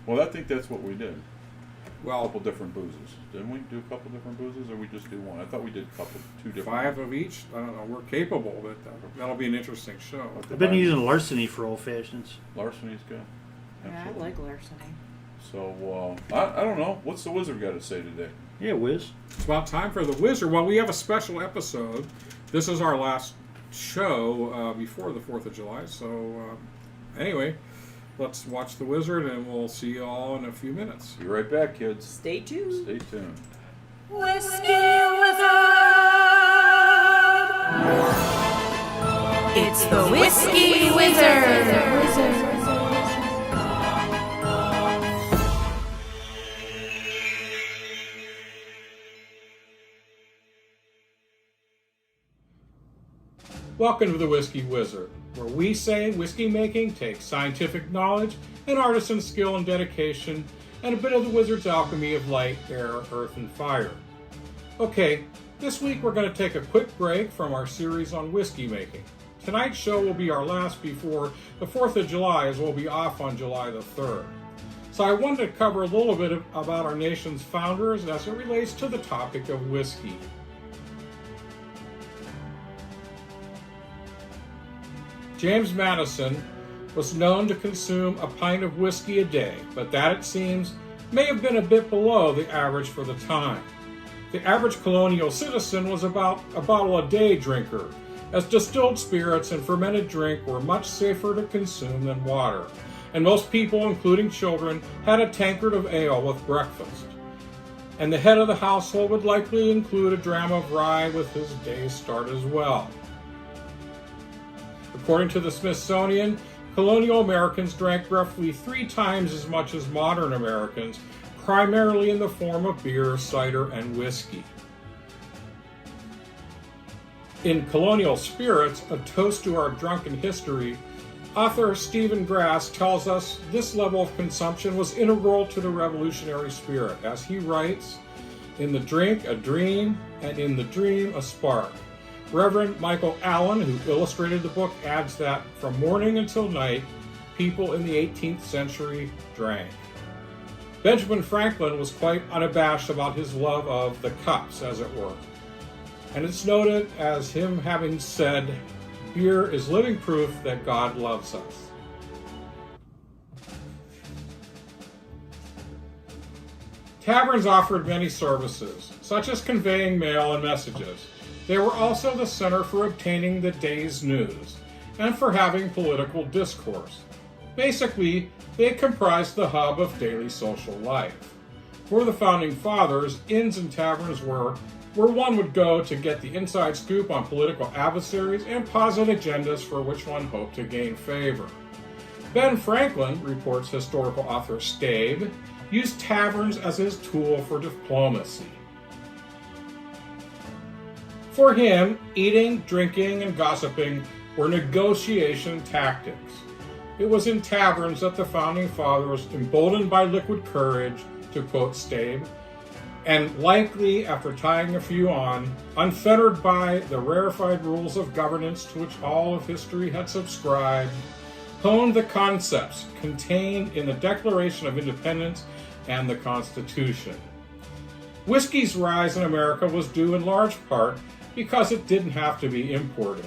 Well, I think that's what we did. A Well, couple different boozes. Didn't we do a couple different boozes, or we just do one? I thought we did two different. 5 of each. I don't know. We're capable of it. That'll be an interesting show. I've been using larceny for old fashions. Larceny's good. Yeah, I Absolutely. like larceny. So I don't know. What's the wizard got to say today? Yeah, Wiz. It's about time for the Wizard. Well, we have a special episode. This is our last show before the 4th of July. So, anyway, let's watch the Wizard, and we'll see you all in a few minutes. Be right back, kids. Stay tuned. Stay tuned. Whiskey Wizard. It's the Whiskey Wizard. Welcome to the Whiskey Wizard, where we say whiskey making takes scientific knowledge and artisan skill and dedication, and a bit of the wizard's alchemy of light, air, earth, and fire. Okay, this week we're going to take a quick break from our series on whiskey making. Tonight's show will be our last before the 4th of July, as we'll be off on July the 3rd. So I wanted to cover a little bit about our nation's founders as it relates to the topic of whiskey. James Madison was known to consume a pint of whiskey a day, but that, it seems, may have been a bit below the average for the time. The average colonial citizen was about a bottle a day drinker, as distilled spirits and fermented drink were much safer to consume than water, and most people, including children, had a tankard of ale with breakfast. And the head of the household would likely include a dram of rye with his day's start as well. According to the Smithsonian, colonial Americans drank roughly 3 times as much as modern Americans, primarily in the form of beer, cider, and whiskey. In Colonial Spirits, A Toast to Our Drunken History, author Stephen Grass tells us this level of consumption was integral to the revolutionary spirit. As he writes, "In the drink, a dream, and in the dream, a spark." Reverend Michael Allen, who illustrated the book, adds that from morning until night, people in the 18th century drank. Benjamin Franklin was quite unabashed about his love of the cups, as it were. And it's noted as him having said, "Beer is living proof that God loves us." Taverns offered many services, such as conveying mail and messages. They were also the center for obtaining the day's news and for having political discourse. Basically, they comprised the hub of daily social life. For the Founding Fathers, inns and taverns were where one would go to get the inside scoop on political adversaries and posit agendas for which one hoped to gain favor. Ben Franklin, reports historical author Stabe, used taverns as his tool for diplomacy. For him, eating, drinking, and gossiping were negotiation tactics. It was in taverns that the Founding Fathers, emboldened by liquid courage, to quote Stabe, and likely after tying a few on, unfettered by the rarefied rules of governance to which all of history had subscribed, honed the concepts contained in the Declaration of Independence and the Constitution. Whiskey's rise in America was due in large part because it didn't have to be imported.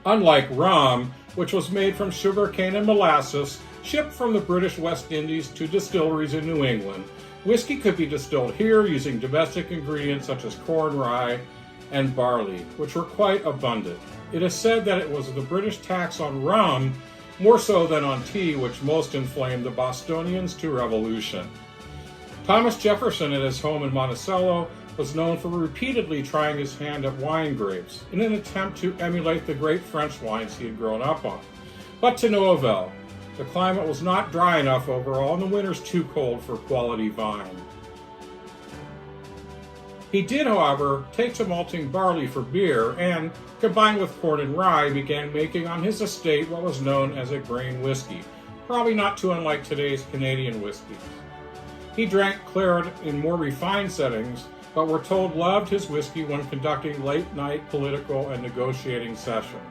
Unlike rum, which was made from sugarcane and molasses, shipped from the British West Indies to distilleries in New England, whiskey could be distilled here using domestic ingredients such as corn, rye, and barley, which were quite abundant. It is said that it was the British tax on rum, more so than on tea, which most inflamed the Bostonians to revolution. Thomas Jefferson, at his home in Monticello, was known for repeatedly trying his hand at wine grapes in an attempt to emulate the great French wines he had grown up on. But to no avail. The climate was not dry enough overall, and the winters too cold for quality vine. He did, however, take to malting barley for beer and, combined with corn and rye, began making on his estate what was known as a grain whiskey, probably not too unlike today's Canadian whiskeys. He drank claret in more refined settings, but we're told loved his whiskey when conducting late-night political and negotiating sessions.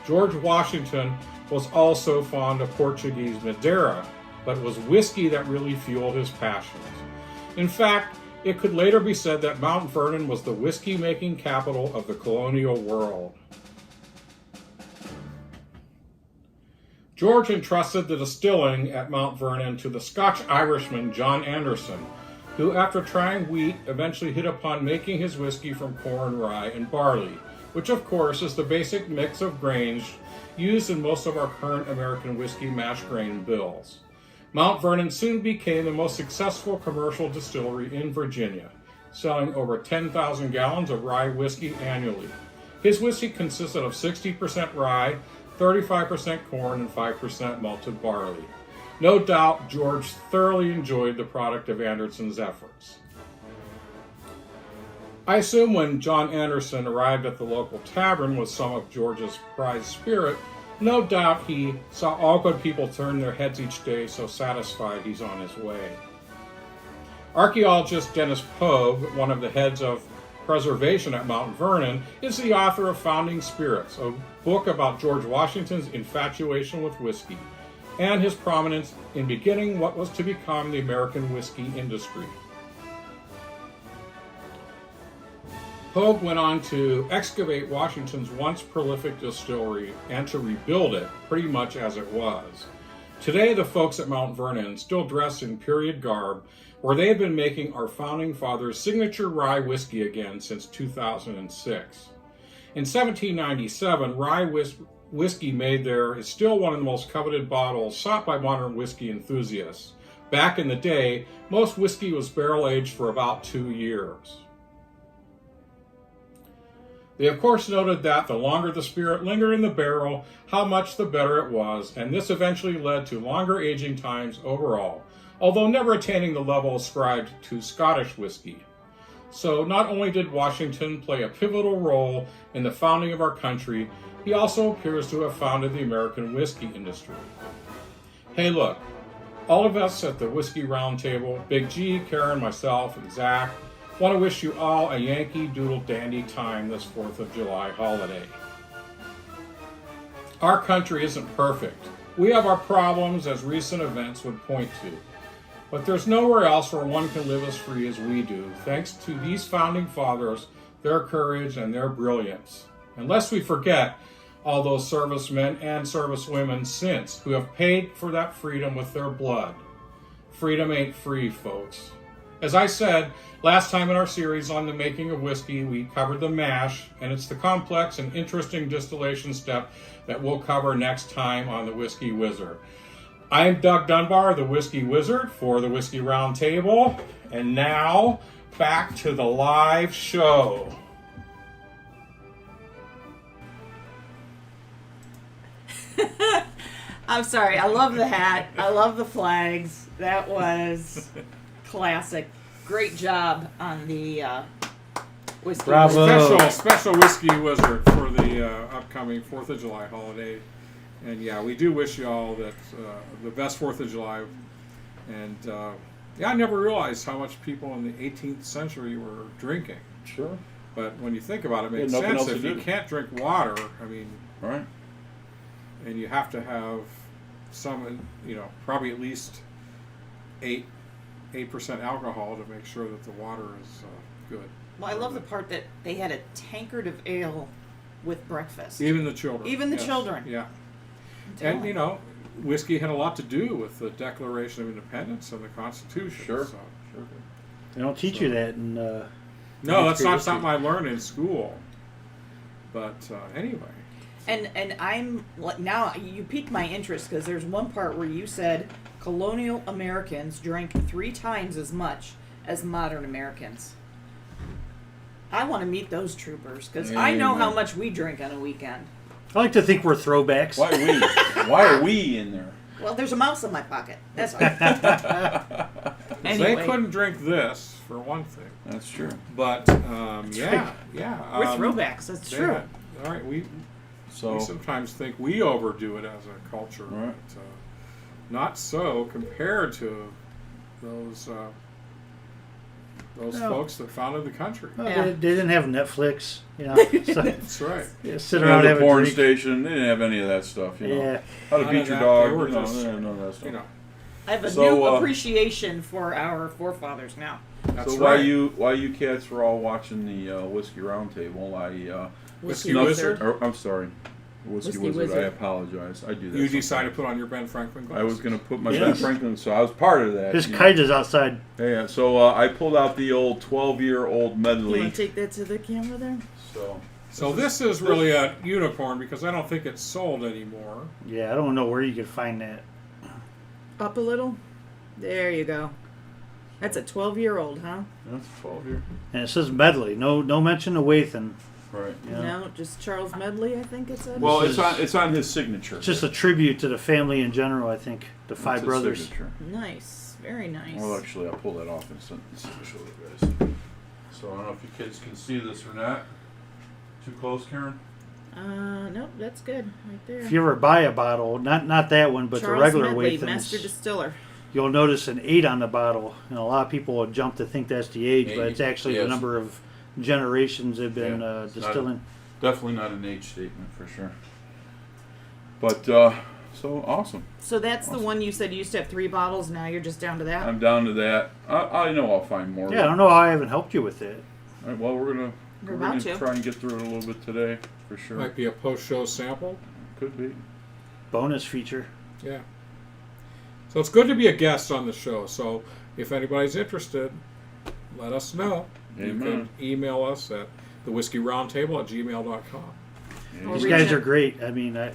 George Washington was also fond of Portuguese Madeira, but it was whiskey that really fueled his passions. In fact, it could later be said that Mount Vernon was the whiskey-making capital of the colonial world. George entrusted the distilling at Mount Vernon to the Scotch-Irishman John Anderson, who, after trying wheat, eventually hit upon making his whiskey from corn, rye, and barley, which of course is the basic mix of grains used in most of our current American whiskey mash grain bills. Mount Vernon soon became the most successful commercial distillery in Virginia, selling over 10,000 gallons of rye whiskey annually. His whiskey consisted of 60% rye, 35% corn, and 5% malted barley. No doubt George thoroughly enjoyed the product of Anderson's efforts. I assume when John Anderson arrived at the local tavern with some of George's prized spirit, no doubt he saw all good people turn their heads each day, so satisfied he's on his way. Archaeologist Dennis Pogue, one of the heads of preservation at Mount Vernon, is the author of Founding Spirits, a book about George Washington's infatuation with whiskey and his prominence in beginning what was to become the American whiskey industry. Pogue went on to excavate Washington's once prolific distillery and to rebuild it pretty much as it was. Today, the folks at Mount Vernon still dress in period garb, where they have been making our Founding Fathers' signature rye whiskey again since 2006. In 1797, rye whiskey made there is still one of the most coveted bottles sought by modern whiskey enthusiasts. Back in the day, most whiskey was barrel-aged for about 2 years. They of course noted that the longer the spirit lingered in the barrel, how much the better it was, and this eventually led to longer aging times overall, although never attaining the level ascribed to Scottish whiskey. So not only did Washington play a pivotal role in the founding of our country, he also appears to have founded the American whiskey industry. Hey look, all of us at the Whiskey Roundtable, Big G, Karen, myself, and Zach, want to wish you all a Yankee Doodle Dandy time this 4th of July holiday. Our country isn't perfect. We have our problems, as recent events would point to. But there's nowhere else where one can live as free as we do, thanks to these founding fathers, their courage, and their brilliance. And lest we forget all those servicemen and servicewomen since, who have paid for that freedom with their blood. Freedom ain't free, folks. As I said, last time in our series on the making of whiskey, we covered the mash, and it's the complex and interesting distillation step that we'll cover next time on the Whiskey Wizard. I'm Doug Dunbar, the Whiskey Wizard for the Whiskey Roundtable, and now back to the live show. I'm sorry. I love the hat. I love the flags. That was classic. Great job on the Whiskey Bravo. Special whiskey wizard for the upcoming 4th of July holiday. And yeah, we do wish you all that the best 4th of July. And yeah, I never realized how much people in the 18th century were drinking. Sure. But when you think about it, it makes Yeah, nothing sense. else If to you do. can't drink water, I mean, Right. and you have to have some, probably at least 8% alcohol to make sure that the water is good. Well, I love the part that they had a tankard of ale with breakfast. Even the children. Even the yes. children. Yeah. Tell And, them. whiskey had a lot to do with the Declaration of Independence and the Constitution. Sure. So. Sure. They don't teach you that in No, Ninth that's grade not history. something I learned in school. But anyway. And I'm now you piqued my interest because there's one part where you said colonial Americans drank 3 times as much as modern Americans. I want to meet those troopers because I know how Amen. much we drink on a weekend. I like to think we're throwbacks. Why are we? Why are we in there? Well, there's a mouse in my pocket. That's all. They Anyway, couldn't drink this, for one thing. That's true. But, yeah. we're throwbacks. That's they true. had- all right, we So sometimes think we overdo it as a culture, Right. but not so compared to those No. folks that founded the country. Well, Yeah. they didn't have Netflix, So, That's right. yeah, they sit didn't around have have the a porn drink. station. They didn't have any of that stuff. You know. Yeah. How to None beat of your that. dog. They were They just, didn't have none of that stuff. You know, I have a So, new uh, appreciation for our forefathers now. that's So right. while you cats were all watching the Whiskey Roundtable, I Whiskey snuck- Wizard? I'm sorry, Whiskey Whiskey Wizard. I Wizard. apologize. I do that. You sometimes. decided to put on your Ben Franklin glasses. I was going to put my Yes. Ben Franklin, so I was part of that. His you know. kite is outside. Yeah, so I pulled out the old 12-year-old You medley. want to take that to the camera there? So this is really a unicorn because I don't think it's sold anymore. Yeah, I don't know where you could find that. Up a little. There you go. That's a 12-year-old, huh? that's 12-year. And it says medley. No mention of Wathen. Right. Yeah. No, just Charles Medley, I think it said. Well, This it's on his signature. It's just a tribute to the family in general, I think. The It's five his brothers. signature. Nice. Very nice. Well, actually, I'll pull that off and show you guys. So I don't know if you kids can see this or not. Too close, Karen? Nope, that's good. Right there. If you ever buy a bottle, not that one, but Charles the regular Medley, Master Wathens, Distiller. you'll notice an 8 on the bottle. And a lot of people will jump to think that's the age, but it's actually the Yes. number of generations they've been Yeah, it's not distilling. Definitely not an age statement for sure. But so awesome. So that's the Awesome. one you said you used to have 3 bottles. Now you're just down to that. I'm down to that. I know I'll find more. Yeah, I don't know how I haven't helped you with it. All right, well, we're gonna about to. try and get through it a little bit today for sure. Might be a post-show sample. Could be. Bonus feature. Yeah. So it's good to be a guest on the show. So if anybody's interested, let us know. You Amen. can email us at thewhiskeyroundtable@gmail.com. Or These reach guys out- are great. I mean, I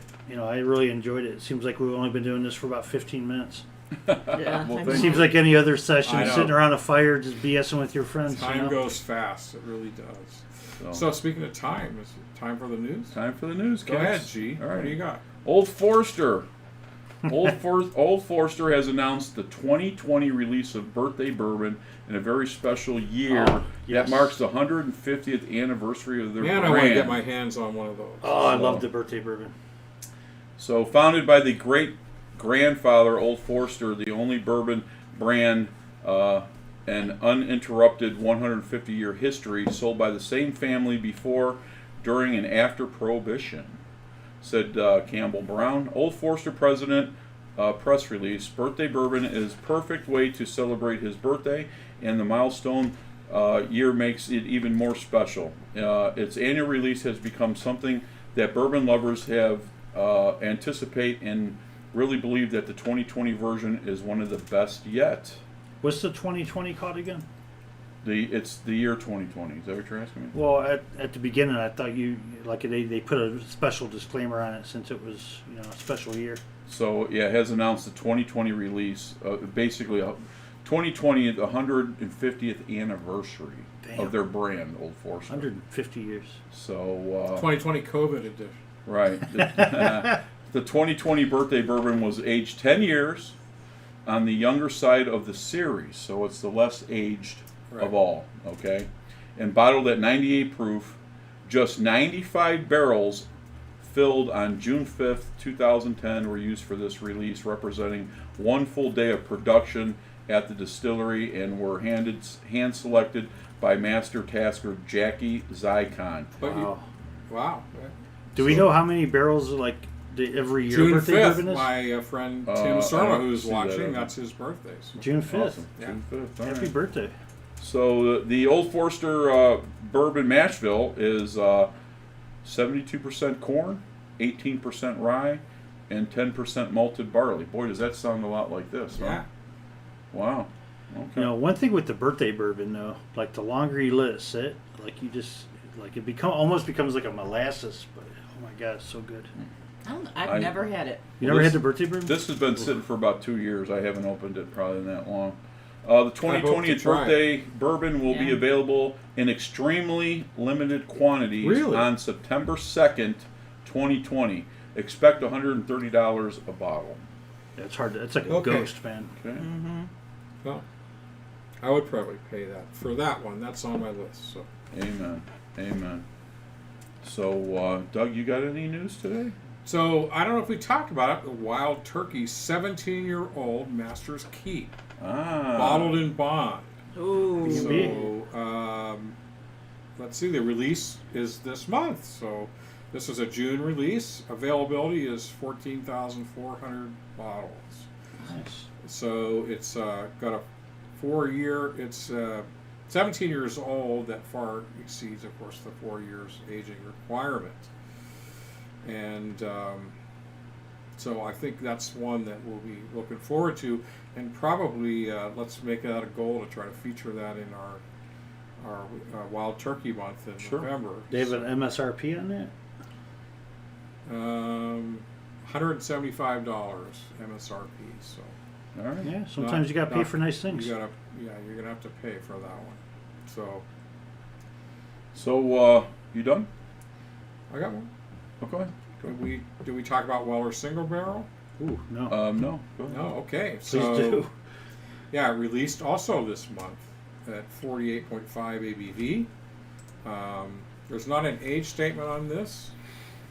really enjoyed it. It seems like we've only been doing this for about 15 minutes. Yeah, Well, I thank know. It seems like any other session, I know. sitting around a fire, just BSing with your friends. Time you know? goes fast. It really does. So speaking of time, is it time for the news? Time for the news, Go ahead, kids. G. All What right. do you got? Old Forester. Old Forester has announced the 2020 release of Birthday Bourbon in a very special year yes. that marks the 150th anniversary of their Man, I brand. want to get my hands on one of those. Oh, I So- love the birthday bourbon. So, founded by the great grandfather Old Forester, the only bourbon brand, an uninterrupted 150-year history, sold by the same family before, during, and after Prohibition, said Campbell Brown. Old Forester president press release: Birthday Bourbon is perfect way to celebrate his birthday, and the milestone year makes it even more special. Its annual release has become something that bourbon lovers have anticipate and really believe that the 2020 version is one of the best yet. What's the 2020 called again? It's the year 2020. Is that what you're asking me? Well, at the beginning, I thought they put a special disclaimer on it since it was a special year. So yeah, it has announced the 2020 release. Basically, 2020 the 150th anniversary Damn. of their brand, Old Forester. 150 years. So 2020 COVID edition. right, the 2020 Birthday Bourbon was aged 10 years on the younger side of the series, so it's the less aged Right. of all. Okay, and bottled at 98 proof. Just 95 barrels filled on June 5th, 2010 were used for this release, representing one full day of production at the distillery, and were hand selected by master tasker Jackie Zykon. But wow. Do we know how many barrels every year June birthday 5th, bourbon is? my friend Tim I Surma, don't who's see that watching, on that's his birthday. So. June 5th. Awesome. Yeah. June 5th. All Happy right. birthday. So the Old Forester Bourbon Mashville is 72% corn, 18% rye, and 10% malted barley. Boy, does that sound a lot like this, huh? Yeah. Wow. Okay. One thing with the birthday bourbon though, like the longer you let it sit, like you just it almost becomes like a molasses. But oh my god, it's so good. I've never had it. You never had the birthday bourbon? This has been sitting for about 2 years. I haven't opened it probably that long. The 2020th try birthday bourbon will be Yeah. available in extremely limited quantities Really? on September 2nd, 2020. Expect $130 a bottle. Yeah, it's hard. It's like a Okay. ghost, man. Okay. Well, I would probably pay that for that one. That's on my list. So. Amen. Amen. So, Doug, you got any news today? So I don't know if we talked about it. The Wild Turkey 17-year-old Master's Keep, bottled in bond. Ooh. So let's see. The release is this month. So this is a June release. Availability is 14,400 bottles. Nice. So it's got a 4-year. It's 17 years old. That far exceeds, of course, the 4 years aging requirement. And so I think that's one that we'll be looking forward to, and probably let's make that a goal to try to feature that in our Wild Turkey Month in Sure. November. They have an MSRP on that? $175 MSRP. So All right. Yeah. Sometimes you got to pay for nice things. you're gonna have to pay for that one. So, you done? I got one. Okay. Did we talk about Weller Single Barrel? Ooh, no. No. Go ahead. No. Okay. Please So do. yeah, released also this month at 48.5 ABV. There's not an age statement on this.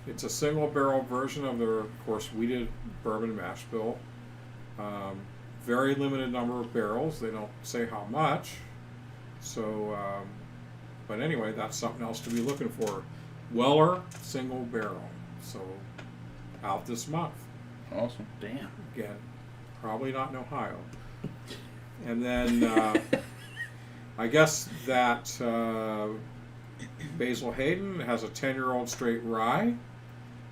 It's a single barrel version of their, of course, wheated bourbon mash bill. Very limited number of barrels. They don't say how much. So, but anyway, that's something else to be looking for. Weller Single Barrel. So, out this month. Awesome. Damn. Again, probably not in Ohio. And then I guess that Basil Hayden has a 10-year-old straight rye,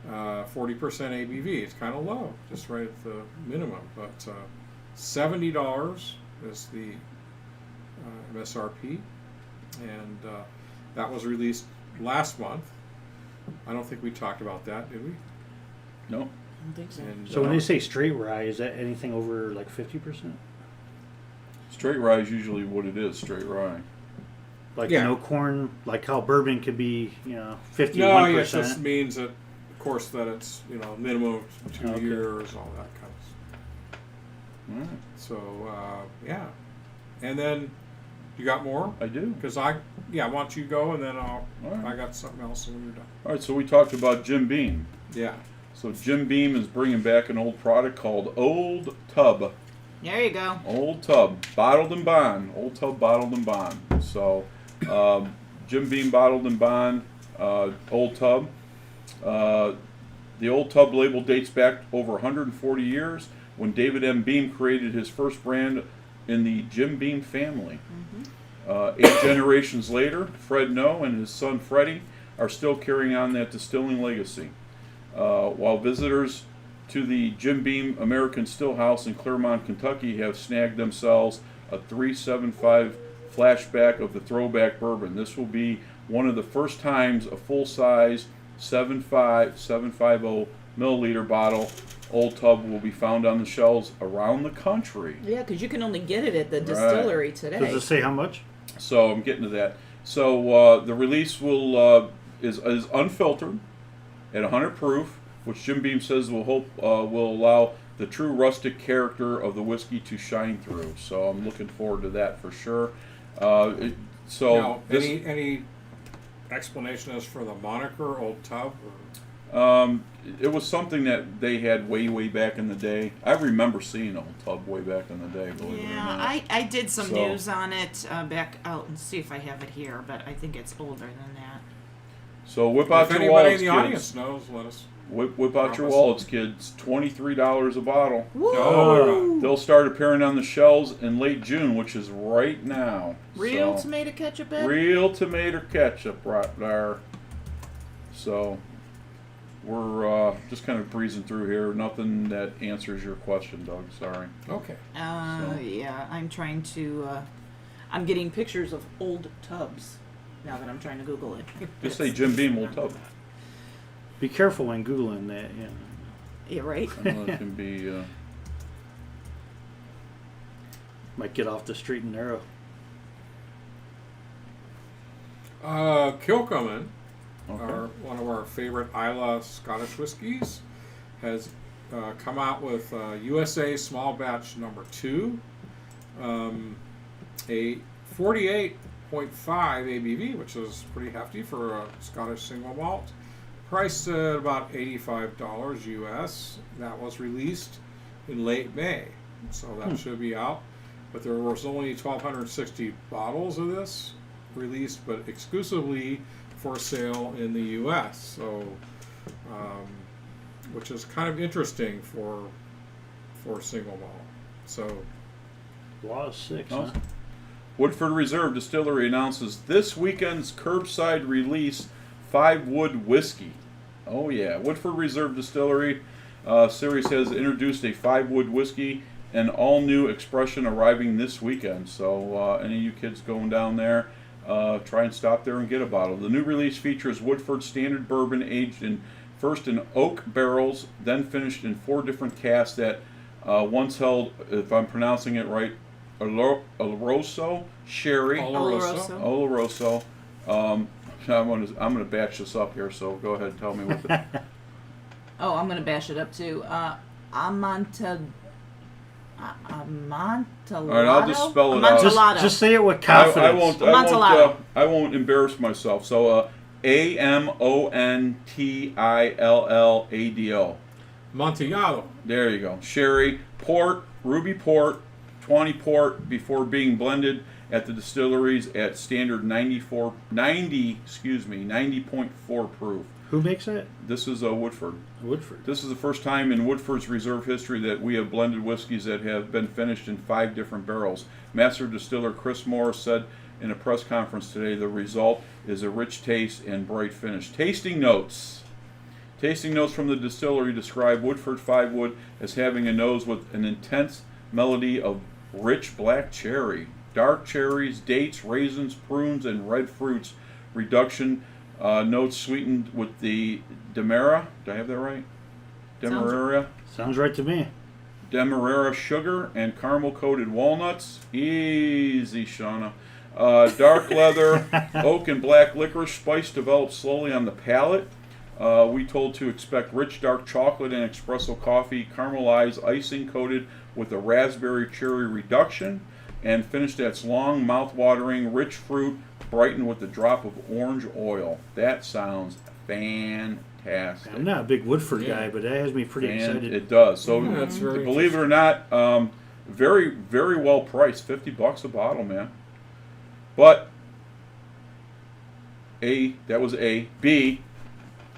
40% ABV. It's kind of low, just right at the minimum. But $70 is the MSRP, and that was released last month. I don't think we talked about that, did we? No. I don't think so. And, So when they say straight rye, is that anything over like 50%? Straight rye is usually what it is, straight rye. Like Yeah. no corn, like how bourbon could be, 51%. no, it just means that, of course, that it's minimum of 2 Okay. years, all that kind of stuff. All right. So yeah, and then you got more? I do. Because why don't you go and then All right. I got something else when you're done. All right, so we talked about Jim Beam. Yeah. So Jim Beam is bringing back an old product called Old Tub. There you go. Old Tub, bottled and bond. Old Tub, bottled and bond. So Jim Beam, bottled and bond, Old Tub. The Old Tub label dates back over 140 years when David M. Beam created his first brand in the Jim Beam family. 8 generations later, Fred Noe and his son Freddie are still carrying on that distilling legacy. While visitors to the Jim Beam American Still House in Claremont, Kentucky have snagged themselves a 375 flashback of the throwback bourbon. This will be one of the first times a full-size 750 milliliter bottle Old Tub will be found on the shelves around the country. Yeah, because you can only get it at the distillery today. Does it say how much? So I'm getting to that. So the release will is unfiltered at 100 proof, which Jim Beam says will allow the true rustic character of the whiskey to shine through. So I'm looking forward to that for sure. So Now, this, any explanation as for the moniker Old Tub? it was something that they had way back in the day. I remember seeing Old Tub way back in the day. Believe it or Yeah, not. I did some So- news on it back out and see if I have it here, but I think it's older than that. So whip out If your anybody wallets, in the kids. audience knows, let us. Whip out your wallets, kids. $23 a bottle. Woo! Oh, They'll start appearing on the shelves in late June, which is right now. Real So, tomato ketchup, Ed? real tomato ketchup right there. So we're just kind of breezing through here. Nothing that answers your question, Doug. Sorry. okay. So- Yeah, I'm trying to. I'm getting pictures of old tubs now that I'm trying to Google it. Just say Jim Beam Old Tub. Be careful when Googling that. Yeah. Yeah, right? I know it can be. Might get off the street and narrow. Kilchoman, Okay. one of our favorite Isla Scottish whiskies, has come out with USA Small Batch Number 2, a 48.5 ABV, which is pretty hefty for a Scottish single malt. Priced at about $85 US. That was released in late May, so that should be out. But there was only 1,260 bottles of this released, but exclusively for sale in the U.S. So, which is kind of interesting for single malt. So, Law of 6, Oh. huh? Woodford Reserve Distillery announces this weekend's curbside release 5-wood whiskey. Oh yeah, Woodford Reserve Distillery series has introduced a 5-wood whiskey, an all-new expression arriving this weekend. So any of you kids going down there, try and stop there and get a bottle. The new release features Woodford Standard Bourbon aged first in oak barrels, then finished in 4 different casks that once held, if I'm pronouncing it right, Oloroso Sherry. Oloroso. Oloroso. I'm gonna batch this up here, so go ahead and tell me what the Oh, I'm going to bash it up too. Amontillado. All right, I'll just spell it out. Amontillado. Just say it with confidence. Amontillado. I won't embarrass myself. So AMONTILLADO. Montillado. There you go. Sherry, port, ruby port, 20 port before being blended at the distilleries at standard 90.4 proof. Who makes that? This is a Woodford. Woodford. This is the first time in Woodford's reserve history that we have blended whiskeys that have been finished in 5 different barrels. Master distiller Chris Morris said in a press conference today the result is a rich taste and bright finish. Tasting notes. Tasting notes from the distillery describe Woodford 5-wood as having a nose with an intense melody of rich black cherry, dark cherries, dates, raisins, prunes, and red fruits. Reduction notes sweetened with the Demerara. Did I have that right? Demerara. Sounds right to me. Demerara sugar and caramel-coated walnuts. Easy, Shauna. Dark leather, oak and black licorice spice developed slowly on the palate. We told to expect rich dark chocolate and espresso coffee, caramelized icing coated with a raspberry cherry reduction, and finished its long, mouth-watering, rich fruit, brightened with a drop of orange oil. That sounds fantastic. I'm not a big Woodford Yeah. guy, but that has me pretty And excited. it does. So, Yeah, that's very believe it or not, very, very well priced. $50 a bottle, man. But that was A. B,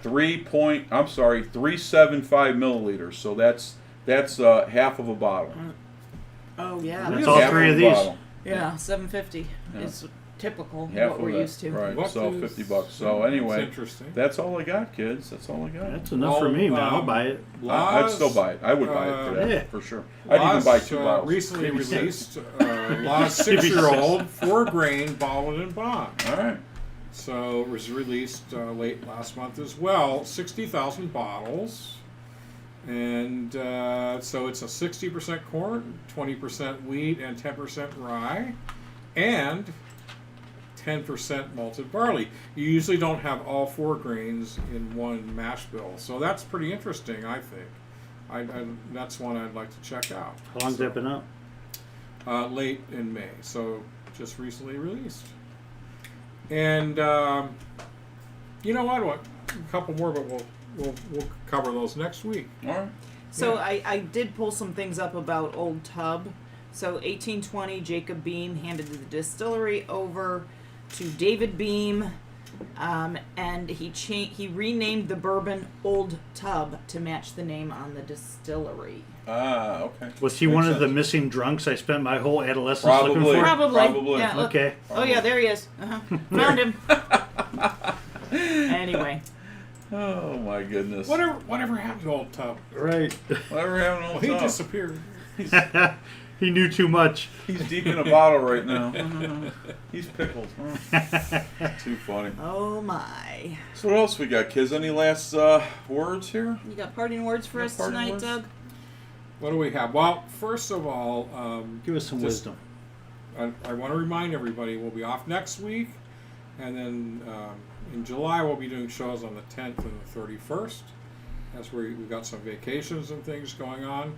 375 milliliters. So that's half of a bottle. Oh, yeah. That's That's all Half 3 of a these. bottle. yeah, $7.50 Yeah. is typical Half what of we're that. used to. Right. What So is- $50. So That's anyway, interesting. that's all I got, kids. That's all I got. That's enough for me, man. I'll buy it. I'd still buy it. I would buy it for that, Yeah. for sure. I'd even buy 2 bottles. Recently released Law's 6-year-old 4-grain bottled in bond. All right. So it was released late last month as well. 60,000 bottles. And so it's a 60% corn, 20% wheat, and 10% rye, and 10% malted barley. You usually don't have all 4 grains in one mash bill. So that's pretty interesting, I think. That's one I'd like to check out. How long's that been out? Late in May, so just recently released. And you know what? A couple more, but we'll cover those next week. All right. So I did pull some things up about Old Tub. So 1820, Jacob Beam handed the distillery over to David Beam, and he renamed the bourbon Old Tub to match the name on the distillery. Ah, okay. Was he Makes one of the sense. missing drunks I spent my whole adolescence looking Probably. for? Probably. Yeah, look. Okay. Oh yeah, there he is. Found him. Anyway. Oh my goodness. Whatever happened to Old Tub? Right. Whatever happened to Well, Old he Tub? disappeared. He knew too much. He's deep in a bottle right now. He's pickled. Too funny. Oh my. So what else we got, kids? Any last words here? You got parting words for Yeah, us parting tonight, words? Doug? What do we have? Well, first of all, Give us some Just- wisdom. I want to remind everybody we'll be off next week, and then in July we'll be doing shows on the 10th and the 31st. That's where we've got some vacations and things going on.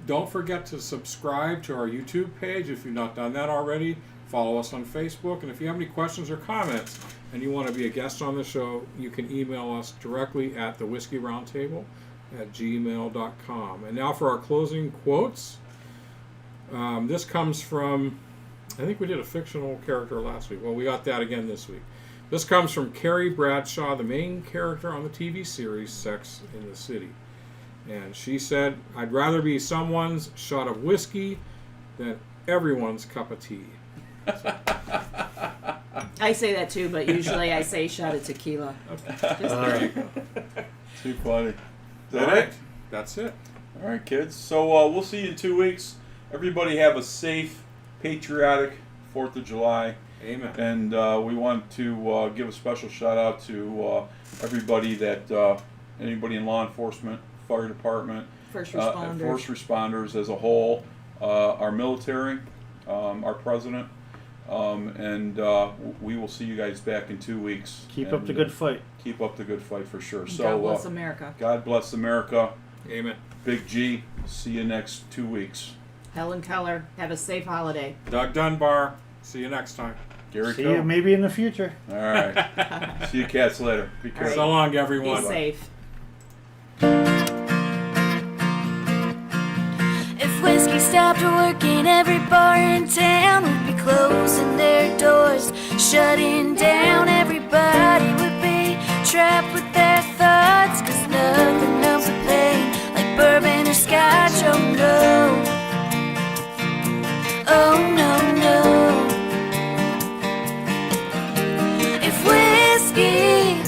Don't forget to subscribe to our YouTube page if you've not done that already. Follow us on Facebook, and if you have any questions or comments and you want to be a guest on the show, you can email us directly at thewhiskeyroundtable@gmail.com. And now for our closing quotes. This comes from, I think we did a fictional character last week. Well, we got that again this week. This comes from Carrie Bradshaw, the main character on the TV series Sex in the City. And she said, "I'd rather be someone's shot of whiskey than everyone's cup of tea." I say that too, but usually I say shot of tequila. There you go. Too funny. Is that All right. it? That's it. All right, kids. So we'll see you in 2 weeks. Everybody have a safe, patriotic 4th of July. Amen. And we want to give a special shout out to everybody that, anybody in law enforcement, fire department, First and responders. first responders as a whole, our military, our president, and we will see you guys back in 2 weeks. Keep up the good fight. Keep up the good fight for sure. So God bless America. God bless America. Amen. Big G. See you next 2 weeks. Helen Keller, have a safe holiday. Doug Dunbar. See you next time. Gary See Coe. you maybe in the future. All right. See you cats later. Be All careful. right. So long, Be everyone. safe. If whiskey stopped working, every bar in town would be closing their doors, shutting down. Everybody would be trapped with their thoughts, 'cause nothing numbs the pain like bourbon or scotch. Oh no, oh no, no. If whiskey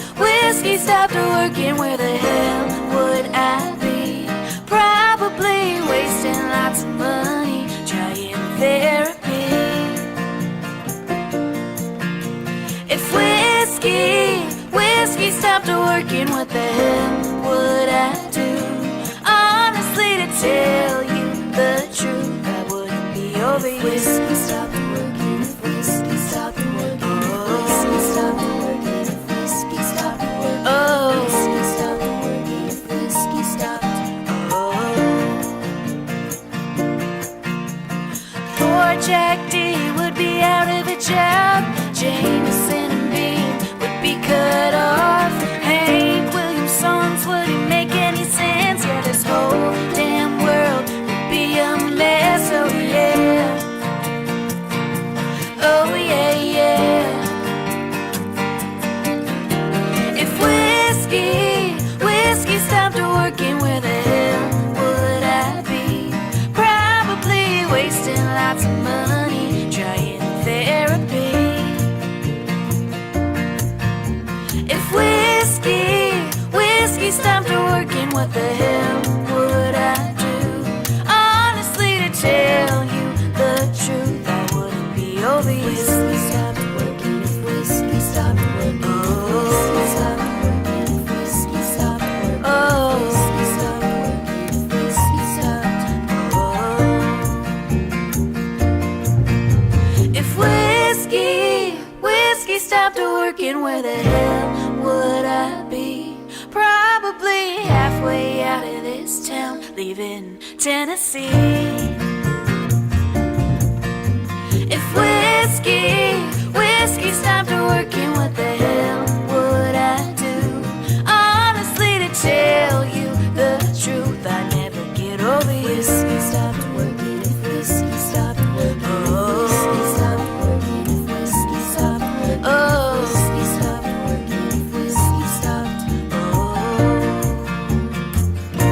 stopped working, where the hell would I be? Probably wasting lots of money trying therapy. If whiskey stopped working, what the hell would I do? Honestly, to tell you the truth, I wouldn't be over you. If whiskey stopped working, if whiskey stopped working, if whiskey stopped working, if whiskey stopped working, oh, whiskey stopped working, if whiskey stopped, oh. Poor Jack D would be out of a job. Jameson and Bean would be cut off. Hank Williams' songs wouldn't make any sense. Yeah, this whole damn world would be a mess. Oh yeah, oh yeah, yeah. If whiskey stopped working, where the hell would I be? Probably wasting lots of money trying therapy. If whiskey stopped working, what the hell would I do? Honestly, to tell you the truth, I wouldn't be over you. If whiskey stopped working, if whiskey stopped working, if whiskey stopped working, if whiskey stopped working, oh, whiskey stopped working, if whiskey stopped, oh. If whiskey stopped working, where the hell would I be? Probably halfway out of this town, leaving Tennessee.